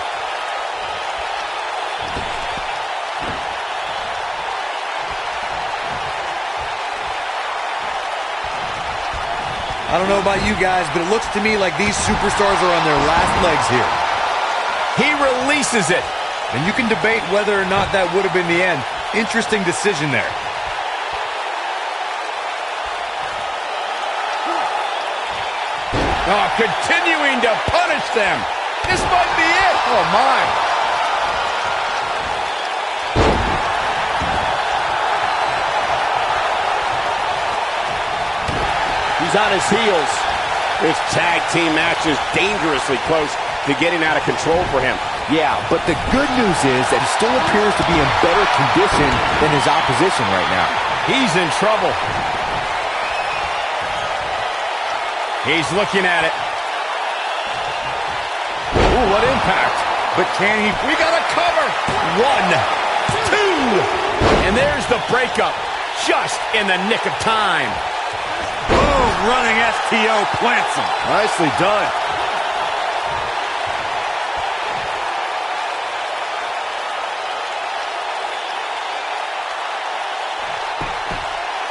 Speaker 6: I don't know about you guys, but it looks to me like these superstars are on their last legs here.
Speaker 1: He releases it.
Speaker 6: And you can debate whether or not that would have been the end. Interesting decision there.
Speaker 1: Oh, continuing to punish them. This might be it. Oh, my.
Speaker 7: He's on his heels. This tag team match is dangerously close to getting out of control for him.
Speaker 3: Yeah, but the good news is that he still appears to be in better condition than his opposition right now.
Speaker 1: He's in trouble. He's looking at it. Ooh, what impact.
Speaker 6: But can he...
Speaker 1: We got a cover. 1, 2. And there's the breakup. Just in the nick of time.
Speaker 6: Boom, running STO plants him.
Speaker 3: Nicely done.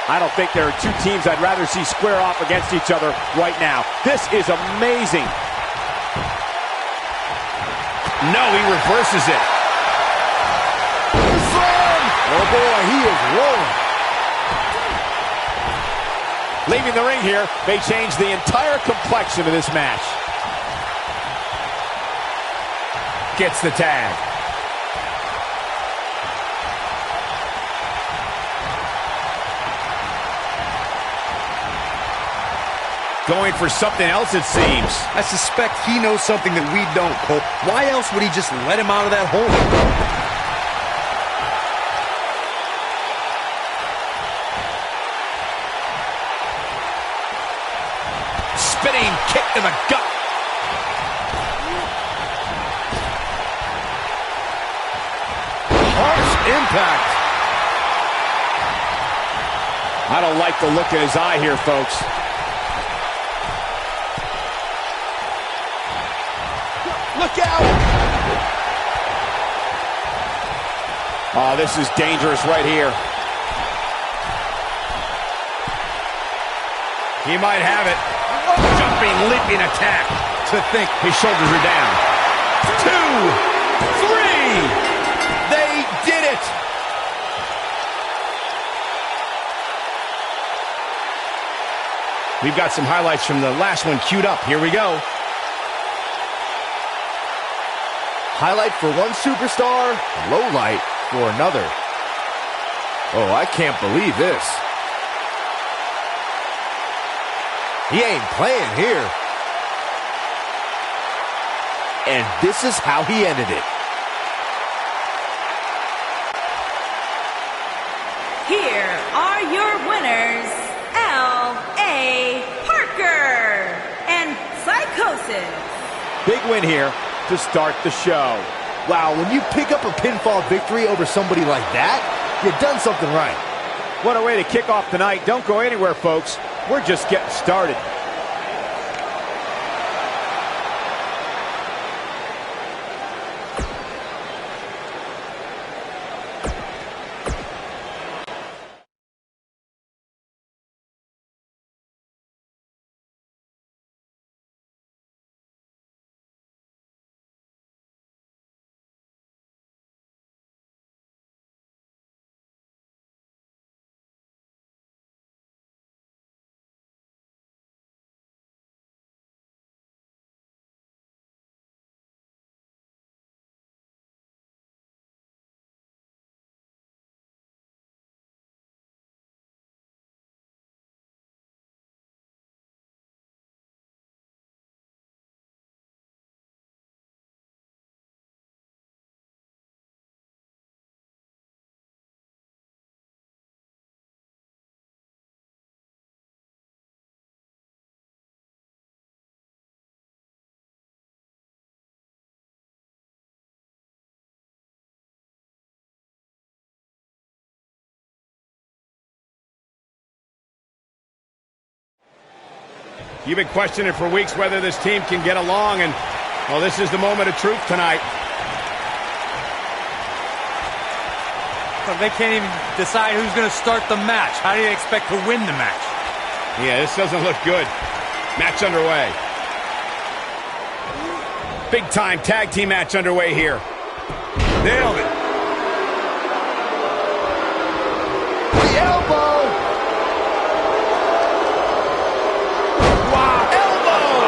Speaker 7: I don't think there are two teams I'd rather see square off against each other right now. This is amazing.
Speaker 1: No, he reverses it.
Speaker 3: Slam! Oh, boy, he is rolling.
Speaker 7: Leaving the ring here may change the entire complexion of this match.
Speaker 1: Gets the tag. Going for something else, it seems.
Speaker 6: I suspect he knows something that we don't, Cole. Why else would he just let him out of that hole?
Speaker 1: Spinning kick to the gut. Harsh impact.
Speaker 7: I don't like the look in his eye here, folks.
Speaker 3: Look out!
Speaker 7: Oh, this is dangerous right here.
Speaker 1: He might have it. Jumping, leaping attack. To think his shoulders are down. 2, 3. They did it. We've got some highlights from the last one queued up. Here we go.
Speaker 3: Highlight for one superstar, low light for another. Oh, I can't believe this. He ain't playing here. And this is how he ended it.
Speaker 5: Here are your winners, L.A. Parker and Psychosis.
Speaker 7: Big win here to start the show.
Speaker 3: Wow, when you pick up a pinfall victory over somebody like that, you've done something right.
Speaker 7: What a way to kick off the night. Don't go anywhere, folks. We're just getting started.
Speaker 1: You've been questioning for weeks whether this team can get along, and, well, this is the moment of truth tonight.
Speaker 6: But they can't even decide who's going to start the match. How do you expect to win the match?
Speaker 1: Yeah, this doesn't look good. Match underway. Big-time tag team match underway here. Nailed it.
Speaker 3: The elbow.
Speaker 1: Wow, elbow!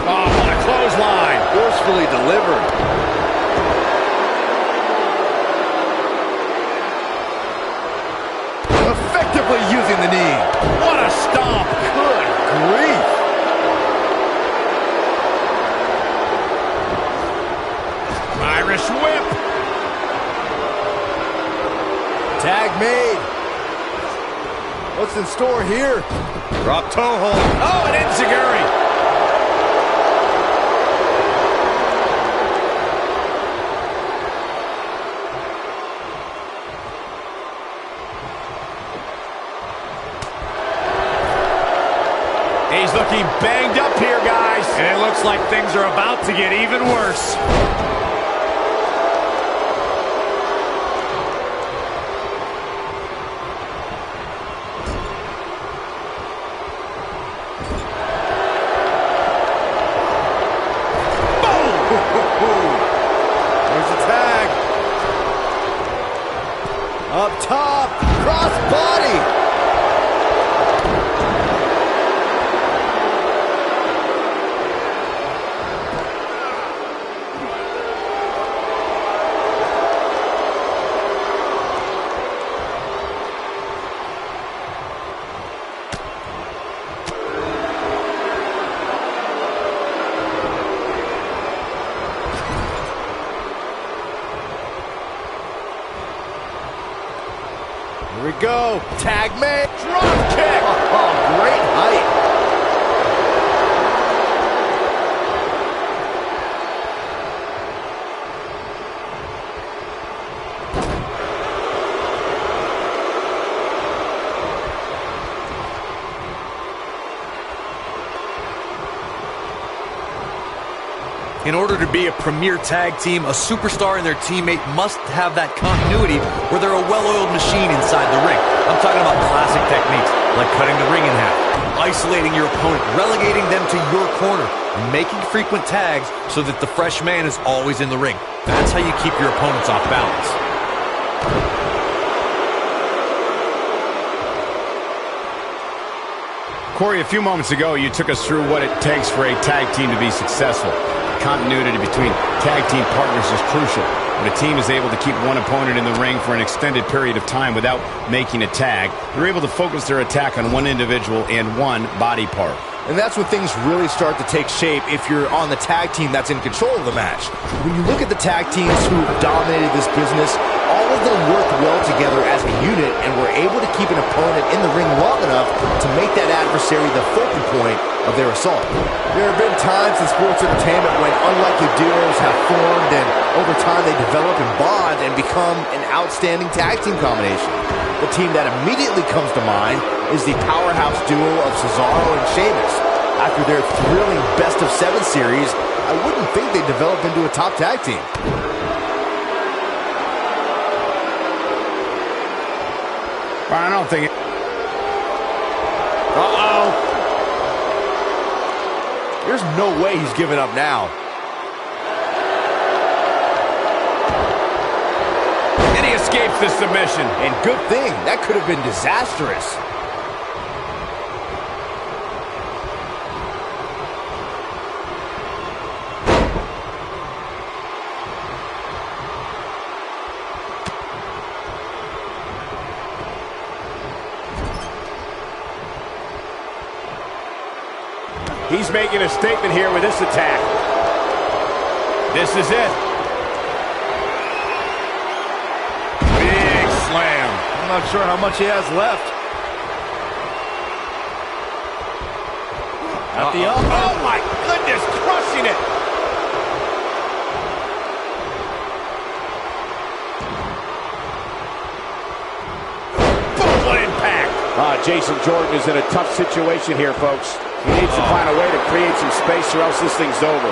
Speaker 1: Oh, what a clothesline.
Speaker 3: Forcefully delivered. Effectively using the knee.
Speaker 1: What a stomp.
Speaker 3: Good grief.
Speaker 1: Irish whip.
Speaker 3: Tag made. What's in store here?
Speaker 6: Drop toe hold.
Speaker 1: Oh, an enziguri. He's looking banged up here, guys.
Speaker 6: And it looks like things are about to get even worse.
Speaker 3: There's a tag. Up top. Cross body. Here we go. Tag made. Drop kick. Oh, great height.
Speaker 2: In order to be a premier tag team, a superstar and their teammate must have that continuity where they're a well-oiled machine inside the ring. I'm talking about classic techniques like cutting the ring in half, isolating your opponent, relegating them to your corner, and making frequent tags so that the fresh man is always in the ring. That's how you keep your opponents off balance.
Speaker 4: Corey, a few moments ago, you took us through what it takes for a tag team to be successful. Continuity between tag team partners is crucial. When a team is able to keep one opponent in the ring for an extended period of time without making a tag, they're able to focus their attack on one individual and one body part.
Speaker 3: And that's when things really start to take shape if you're on the tag team that's in control of the match. When you look at the tag teams who dominated this business, all of them worked well together as a unit and were able to keep an opponent in the ring long enough to make that adversary the focal point of their assault. There have been times in sports entertainment when unlikely duos have formed and over time they develop and bond and become an outstanding tag team combination. The team that immediately comes to mind is the powerhouse duo of Cesaro and Sheamus. After their thrilling best-of-7 series, I wouldn't think they'd develop into a top tag team.
Speaker 4: I don't think it...
Speaker 3: Uh-oh. There's no way he's giving up now.
Speaker 1: And he escapes the submission.
Speaker 3: And good thing. That could have been disastrous.
Speaker 7: He's making a statement here with this attack.
Speaker 1: This is it. Big slam.
Speaker 3: I'm not sure how much he has left. At the elbow.
Speaker 1: Oh my goodness, crushing it. Boom, what impact.
Speaker 7: Jason Jordan is in a tough situation here, folks. He needs to find a way to create some space or else this thing's over.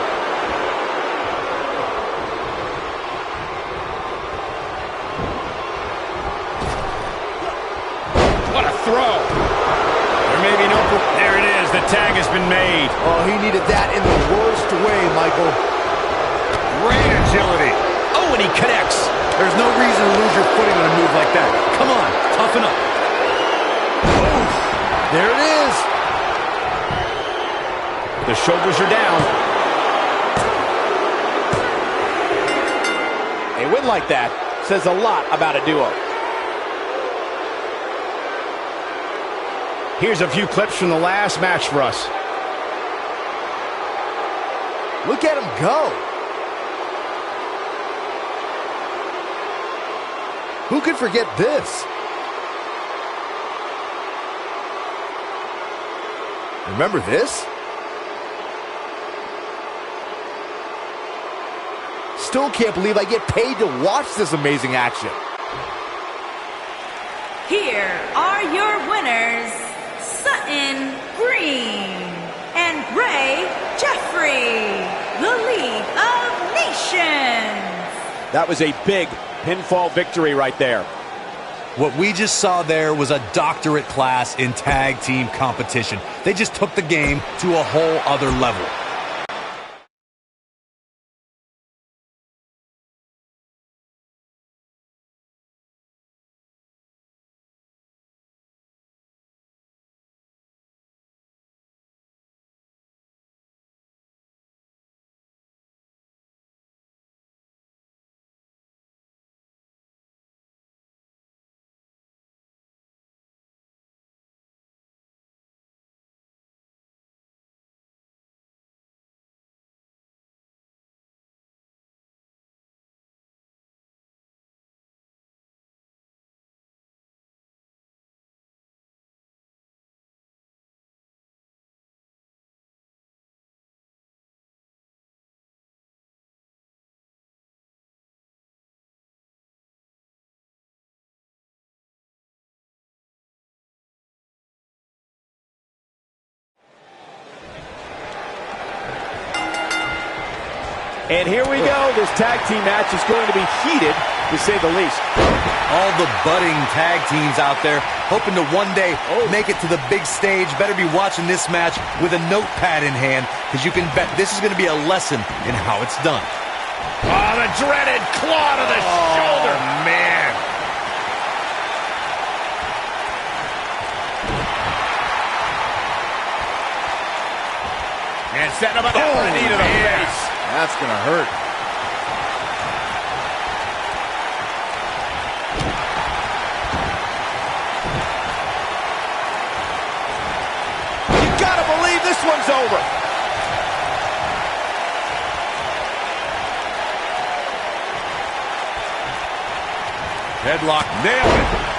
Speaker 4: What a throw. There may be no... There it is. The tag has been made.
Speaker 3: Oh, he needed that in the worst way, Michael.
Speaker 4: Great agility.
Speaker 2: Oh, and he connects. There's no reason to lose your footing on a move like that. Come on, toughen up.
Speaker 3: Oof. There it is.
Speaker 4: The shoulders are down.
Speaker 7: A win like that says a lot about a duo.
Speaker 4: Here's a few clips from the last match for us.
Speaker 3: Look at him go. Who could forget this? Remember this? Still can't believe I get paid to watch this amazing action.
Speaker 5: Here are your winners, Sutton Green and Ray Jeffrey, the League of Nations.
Speaker 7: That was a big pinfall victory right there.
Speaker 2: What we just saw there was a doctorate class in tag team competition. They just took the game to a whole other level.
Speaker 7: And here we go. This tag team match is going to be heated, to say the least.
Speaker 2: All the budding tag teams out there hoping to one day make it to the big stage. Better be watching this match with a notepad in hand, because you can bet this is going to be a lesson in how it's done.
Speaker 1: Oh, the dreaded claw to the shoulder.
Speaker 4: Man.
Speaker 1: And setting him up for a knee to the face.
Speaker 3: That's gonna hurt.
Speaker 1: You gotta believe this one's over.
Speaker 4: Headlock, nailed it.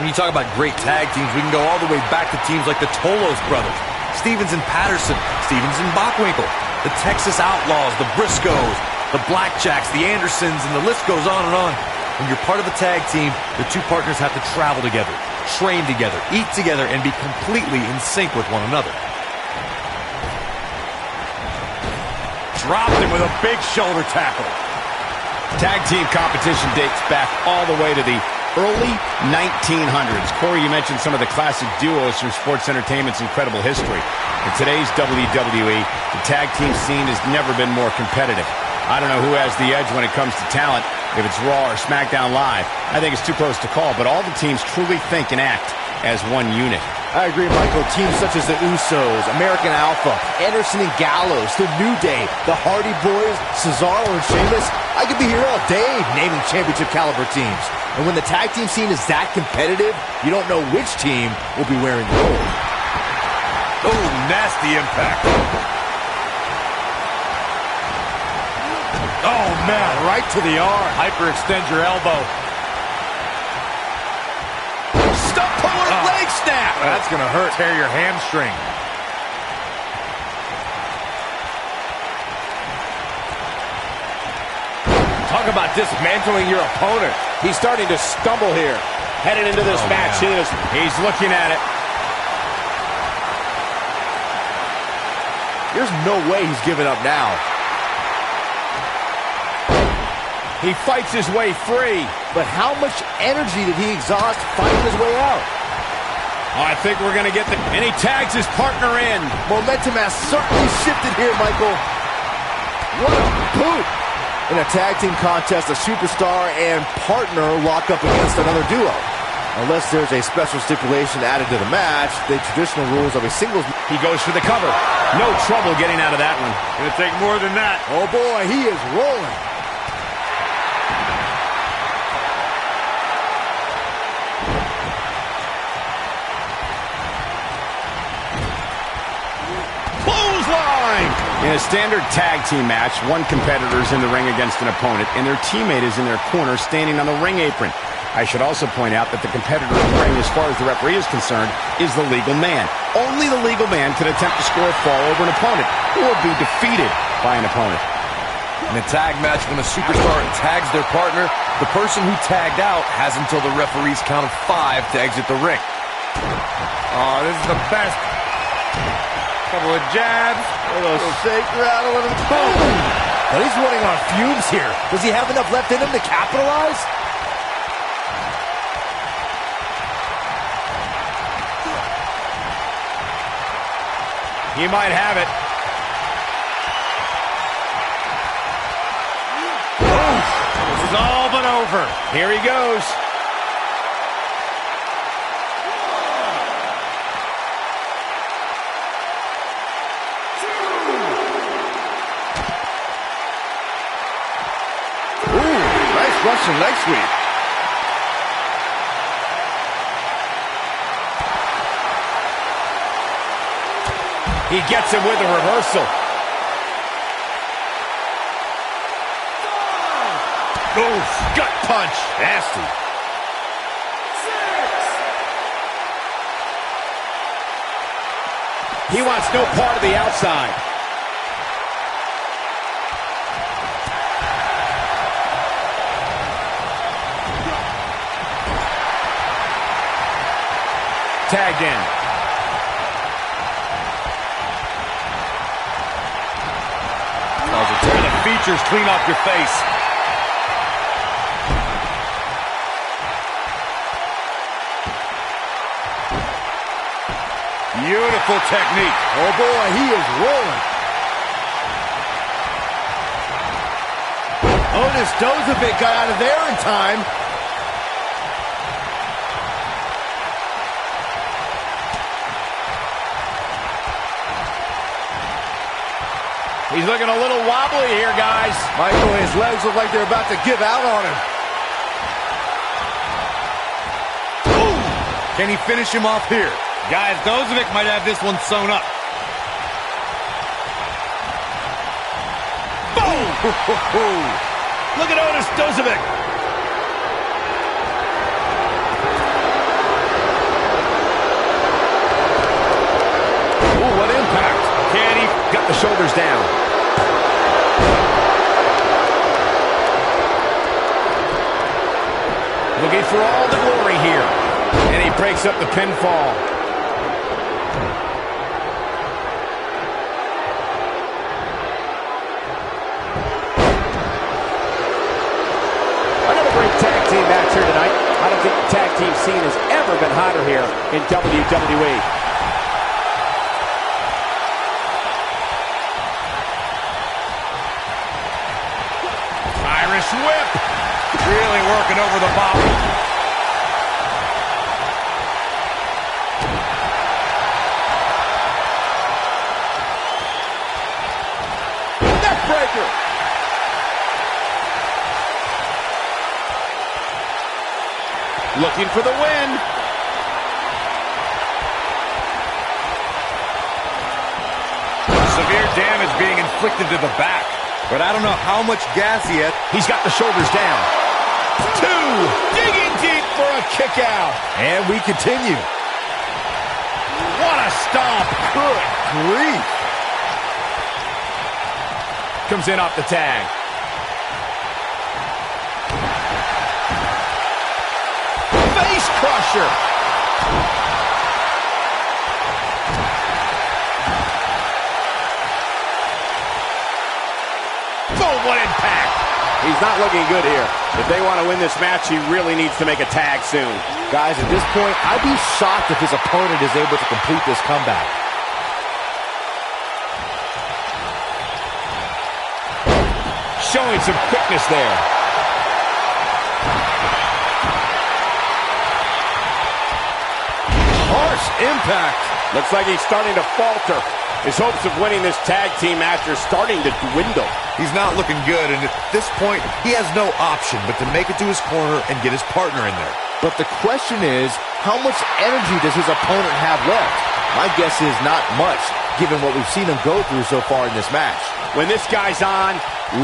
Speaker 2: When you talk about great tag teams, we can go all the way back to teams like the Tolos brothers, Stevens and Patterson, Stevens and Bockwinkel, the Texas Outlaws, the Briscoes, the Blackjacks, the Andersons, and the list goes on and on. When you're part of a tag team, the two partners have to travel together, train together, eat together, and be completely in sync with one another.
Speaker 4: Dropped him with a big shoulder tackle. Tag team competition dates back all the way to the early 1900s. Corey, you mentioned some of the classic duos from sports entertainment's incredible history. In today's WWE, the tag team scene has never been more competitive. I don't know who has the edge when it comes to talent, if it's Raw or SmackDown Live. I think it's too close to call, but all the teams truly think and act as one unit.
Speaker 3: I agree, Michael. Teams such as the Usos, American Alpha, Anderson and Gallows, the New Day, the Hardy Boys, Cesaro and Sheamus. I could be here all day naming championship caliber teams. And when the tag team scene is that competitive, you don't know which team will be wearing gold.
Speaker 4: Oh, nasty impact.
Speaker 1: Oh, man, right to the arm.
Speaker 6: Hyperextend your elbow.
Speaker 1: snap.
Speaker 6: That's going to hurt. Tear your hamstring.
Speaker 7: Talk about dismantling your opponent. He's starting to stumble here. Headed into this match.
Speaker 4: He's looking at it.
Speaker 3: There's no way he's giving up now.
Speaker 7: He fights his way free.
Speaker 3: But how much energy did he exhaust fighting his way out?
Speaker 4: Oh, I think we're going to get the... And he tags his partner in.
Speaker 3: Momentum has certainly shifted here, Michael. What a boot. In a tag team contest, a superstar and partner lock up against another duo. Unless there's a special stipulation added to the match, the traditional rules of a singles...
Speaker 4: He goes for the cover. No trouble getting out of that one.
Speaker 6: Gonna take more than that.
Speaker 3: Oh boy, he is rolling.
Speaker 4: Clothesline! In a standard tag team match, one competitor is in the ring against an opponent, and their teammate is in their corner standing on the ring apron. I should also point out that the competitor in the ring, as far as the referee is concerned, is the legal man. Only the legal man can attempt to score a fall over an opponent or be defeated by an opponent.
Speaker 2: In a tag match, when a superstar tags their partner, the person who tagged out has until the referee's count of 5 to exit the ring.
Speaker 6: Oh, this is the best. Couple of jabs.
Speaker 3: A little shake, rattle, and boom! But he's running on fumes here. Does he have enough left in him to capitalize?
Speaker 4: He might have it.
Speaker 6: This is all but over.
Speaker 4: Here he goes.
Speaker 3: Ooh, nice Russian leg sweep.
Speaker 4: He gets him with a reversal.
Speaker 1: Oof, gut punch.
Speaker 3: Nasty.
Speaker 7: He wants no part of the outside.
Speaker 4: Tagged in.
Speaker 6: Tear the features clean off your face. Beautiful technique.
Speaker 3: Oh boy, he is rolling. Otis Dozovic got out of there in time.
Speaker 1: He's looking a little wobbly here, guys.
Speaker 3: Michael, his legs look like they're about to give out on him.
Speaker 6: Boom! Can he finish him off here? Guys, Dozovic might have this one sewn up.
Speaker 1: Boom! Look at Otis Dozovic.
Speaker 7: Ooh, what impact.
Speaker 4: Can he? Got the shoulders down. Looking for all the glory here. And he breaks up the pinfall.
Speaker 7: Another great tag team match here tonight. I don't think the tag team scene has ever been hotter here in WWE.
Speaker 1: Irish whip.
Speaker 6: Really working over the bottom.
Speaker 7: Neckbreaker. Looking for the win.
Speaker 6: Severe damage being inflicted to the back. But I don't know how much gas he had.
Speaker 4: He's got the shoulders down.
Speaker 1: 2, digging deep for a kick out.
Speaker 3: And we continue.
Speaker 1: stomp.
Speaker 3: Good grief.
Speaker 4: Comes in off the tag.
Speaker 1: Face crusher. Boom, what impact.
Speaker 7: He's not looking good here. If they want to win this match, he really needs to make a tag soon.
Speaker 3: Guys, at this point, I'd be shocked if his opponent is able to complete this comeback.
Speaker 1: Showing some quickness there.
Speaker 3: Harsh impact.
Speaker 7: Looks like he's starting to falter. His hopes of winning this tag team match are starting to dwindle.
Speaker 2: He's not looking good, and at this point, he has no option but to make it to his corner and get his partner in there.
Speaker 3: But the question is, how much energy does his opponent have left? My guess is not much, given what we've seen him go through so far in this match.
Speaker 7: When this guy's on,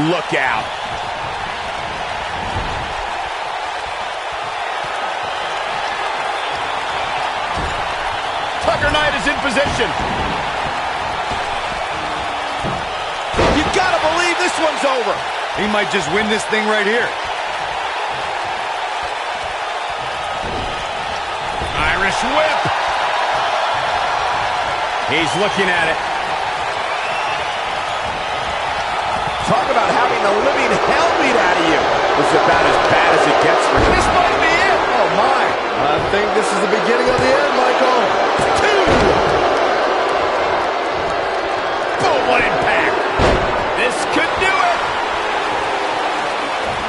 Speaker 7: look out.
Speaker 1: Tucker Knight is in position. You gotta believe this one's over.
Speaker 6: He might just win this thing right here.
Speaker 1: Irish whip.
Speaker 4: He's looking at it.
Speaker 7: Talk about having the living hell beat out of you. This is about as bad as it gets for him.
Speaker 1: This might be it. Oh, my.
Speaker 3: I think this is the beginning of the end, Michael.
Speaker 1: 2. Boom, what impact. This could do it.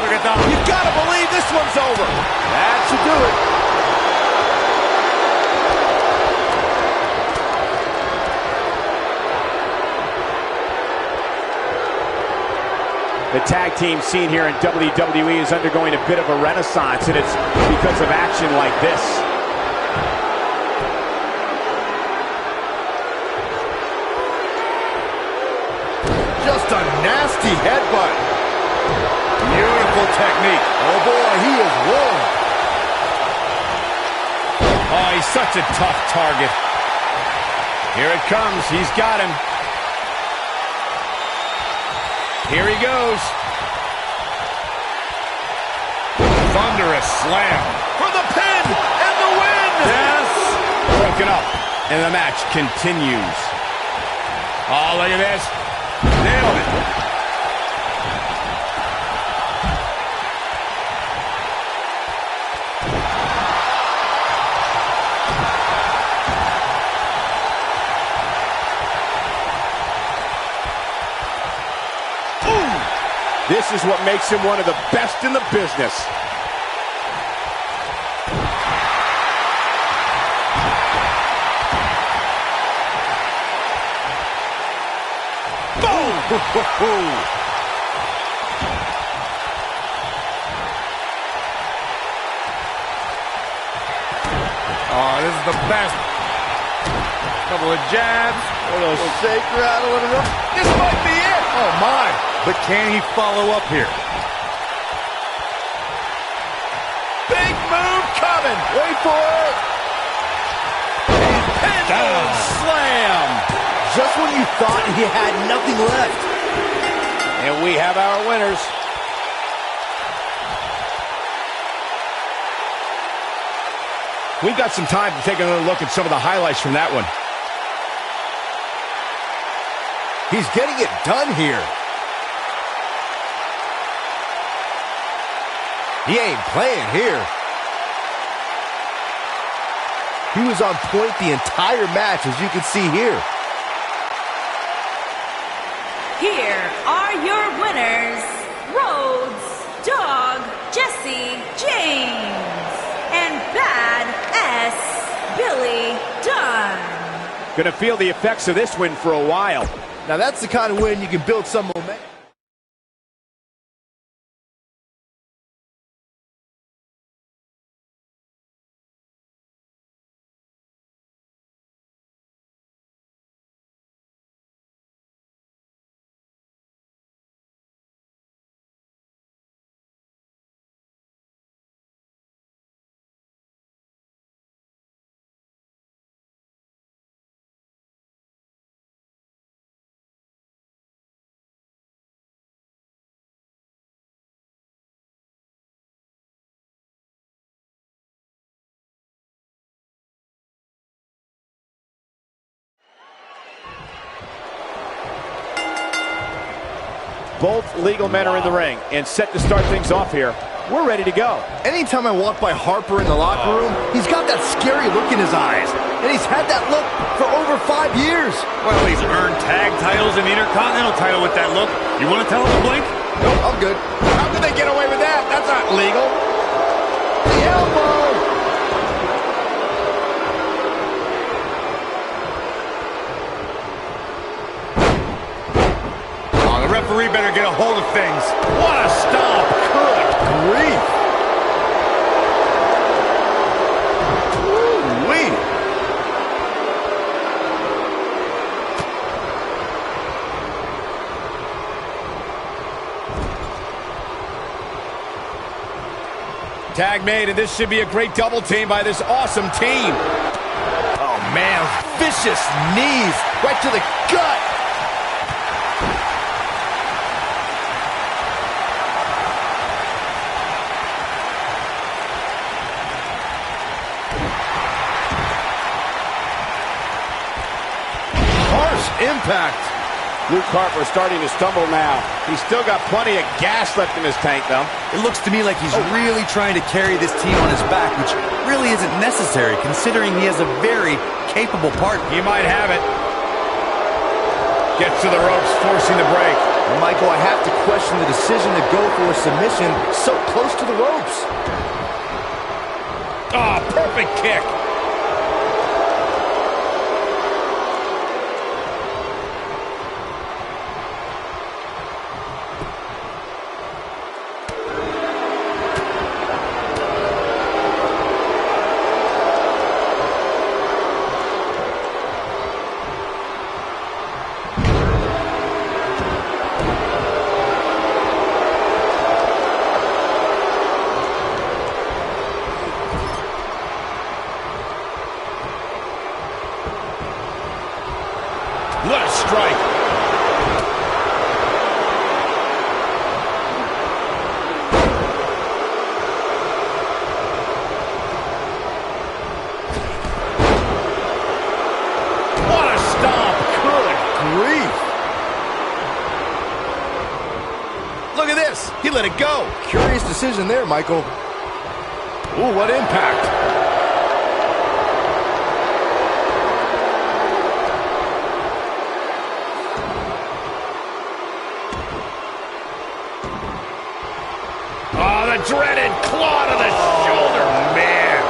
Speaker 6: Look at that.
Speaker 1: You gotta believe this one's over.
Speaker 3: That should do it.
Speaker 7: The tag team scene here in WWE is undergoing a bit of a renaissance, and it's because of action like this.
Speaker 3: Just a nasty headbutt. Beautiful technique. Oh boy, he is rolling.
Speaker 1: Oh, he's such a tough target. Here it comes. He's got him. Here he goes. Thunderous slam for the pin and the win.
Speaker 4: Yes. Broken up, and the match continues.
Speaker 1: Oh, look at this. Nailed it.
Speaker 7: This is what makes him one of the best in the business.
Speaker 1: Boom!
Speaker 6: Oh, this is the best. Couple of jabs.
Speaker 3: A little shake, rattle, and a...
Speaker 1: This might be it.
Speaker 3: Oh, my.
Speaker 6: But can he follow up here?
Speaker 1: Big move coming.
Speaker 3: Wait for it.
Speaker 1: Pendulum slam.
Speaker 3: Just when you thought he had nothing left.
Speaker 7: And we have our winners.
Speaker 4: We've got some time to take another look at some of the highlights from that one.
Speaker 3: He's getting it done here. He ain't playing here. He was on point the entire match, as you can see here.
Speaker 5: Here are your winners, Rhodes, Dog, Jesse, James, and Bad S, Billy Dunn.
Speaker 7: Gonna feel the effects of this win for a while.
Speaker 3: Now that's the kind of win you can build some momentum.
Speaker 7: Both legal men are in the ring and set to start things off here. We're ready to go.
Speaker 3: Anytime I walk by Harper in the locker room, he's got that scary look in his eyes. And he's had that look for over 5 years.
Speaker 6: Well, he's earned tag titles and the Intercontinental title with that look. You want to tell him to blink?
Speaker 3: Nope, I'm good.
Speaker 7: How did they get away with that? That's not legal.
Speaker 3: The elbow!
Speaker 6: Oh, the referee better get a hold of things.
Speaker 1: What a stomp. Good grief.
Speaker 3: Woo-wee.
Speaker 1: Tag made, and this should be a great double team by this awesome team.
Speaker 3: Oh, man. Vicious knees right to the gut. Harsh impact.
Speaker 7: Luke Harper starting to stumble now. He's still got plenty of gas left in his tank, though.
Speaker 2: It looks to me like he's really trying to carry this team on his back, which really isn't necessary considering he has a very capable partner.
Speaker 1: He might have it. Gets to the ropes, forcing the break.
Speaker 3: Well, Michael, I have to question the decision to go for a submission so close to the ropes.
Speaker 1: Ah, perfect kick. What a strike. What a stomp. Good grief. Look at this. He let it go.
Speaker 3: Curious decision there, Michael.
Speaker 1: Ooh, what impact. Oh, the dreaded claw to the shoulder, man.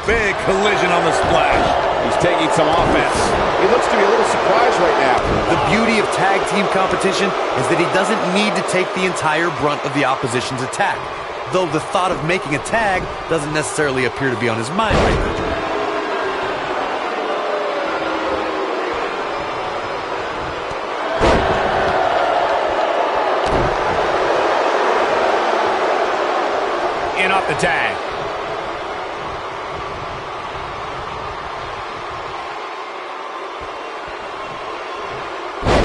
Speaker 1: Big collision on the splash.
Speaker 7: He's taking some offense. He looks to be a little surprised right now.
Speaker 2: The beauty of tag team competition is that he doesn't need to take the entire brunt of the opposition's attack, though the thought of making a tag doesn't necessarily appear to be on his mind right now.
Speaker 1: In off the tag.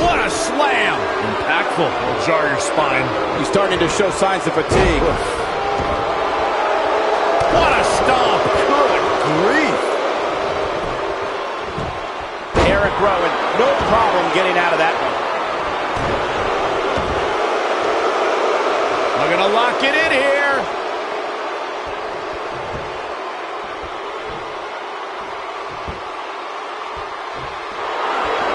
Speaker 1: What a slam! Impactful. Will jar your spine.
Speaker 7: He's starting to show signs of fatigue.
Speaker 1: What a stomp! Good grief!
Speaker 7: Eric Rowan, no problem getting out of that one.
Speaker 1: We're gonna lock it in here.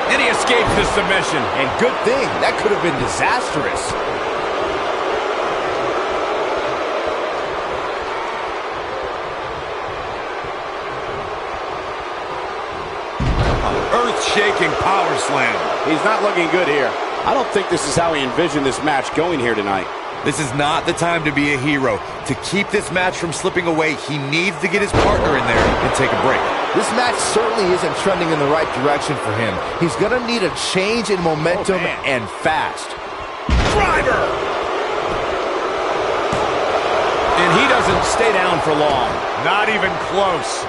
Speaker 1: And he escapes the submission.
Speaker 3: And good thing. That could have been disastrous.
Speaker 6: Earth-shaking power slam.
Speaker 7: He's not looking good here. I don't think this is how he envisioned this match going here tonight.
Speaker 2: This is not the time to be a hero. To keep this match from slipping away, he needs to get his partner in there and take a break.
Speaker 3: This match certainly isn't trending in the right direction for him. He's going to need a change in momentum and fast.
Speaker 1: Driver! And he doesn't stay down for long. Not even close.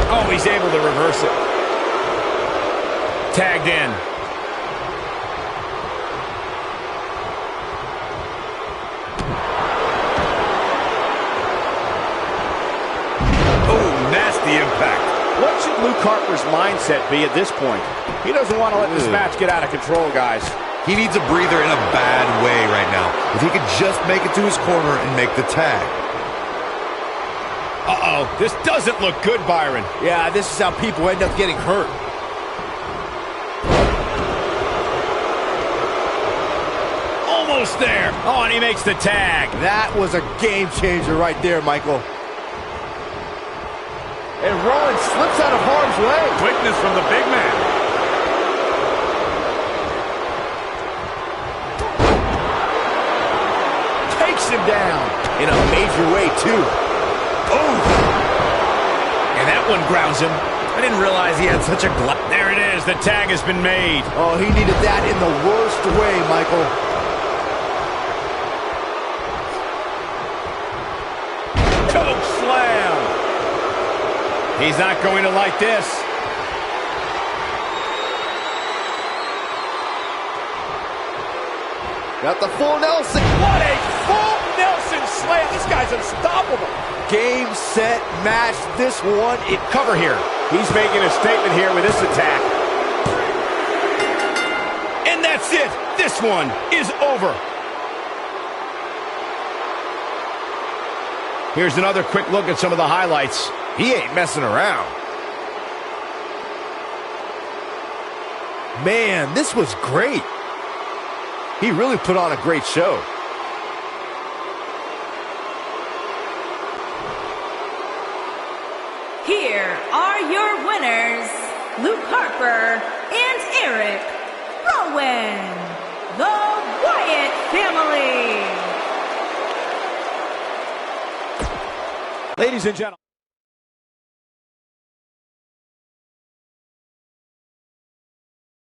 Speaker 1: Oh, he's able to reverse it. Tagged in.
Speaker 7: What should Luke Harper's mindset be at this point? He doesn't want to let this match get out of control, guys.
Speaker 2: He needs a breather in a bad way right now. If he could just make it to his corner and make the tag.
Speaker 1: Uh-oh, this doesn't look good, Byron.
Speaker 3: Yeah, this is how people end up getting hurt.
Speaker 1: Almost there. Oh, and he makes the tag.
Speaker 3: That was a game changer right there, Michael. And Rollins slips out of harm's way.
Speaker 6: Quickness from the big man.
Speaker 3: Takes him down in a major way, too.
Speaker 1: Oh! And that one grounds him.
Speaker 2: I didn't realize he had such a
Speaker 1: There it is. The tag has been made.
Speaker 3: Oh, he needed that in the worst way, Michael.
Speaker 1: Choke slam. He's not going to like this.
Speaker 3: Got the full Nelson.
Speaker 1: What a full Nelson slam. This guy's unstoppable.
Speaker 3: Game, set, match. This one,
Speaker 1: Cover here.
Speaker 7: He's making a statement here with this attack.
Speaker 1: And that's it. This one is over. Here's another quick look at some of the highlights.
Speaker 3: he ain't messing around. Man, this was great. He really put on a great show.
Speaker 5: Here are your winners, Luke Harper and Eric Rowan, the Wyatt family.
Speaker 7: Ladies and gentlemen.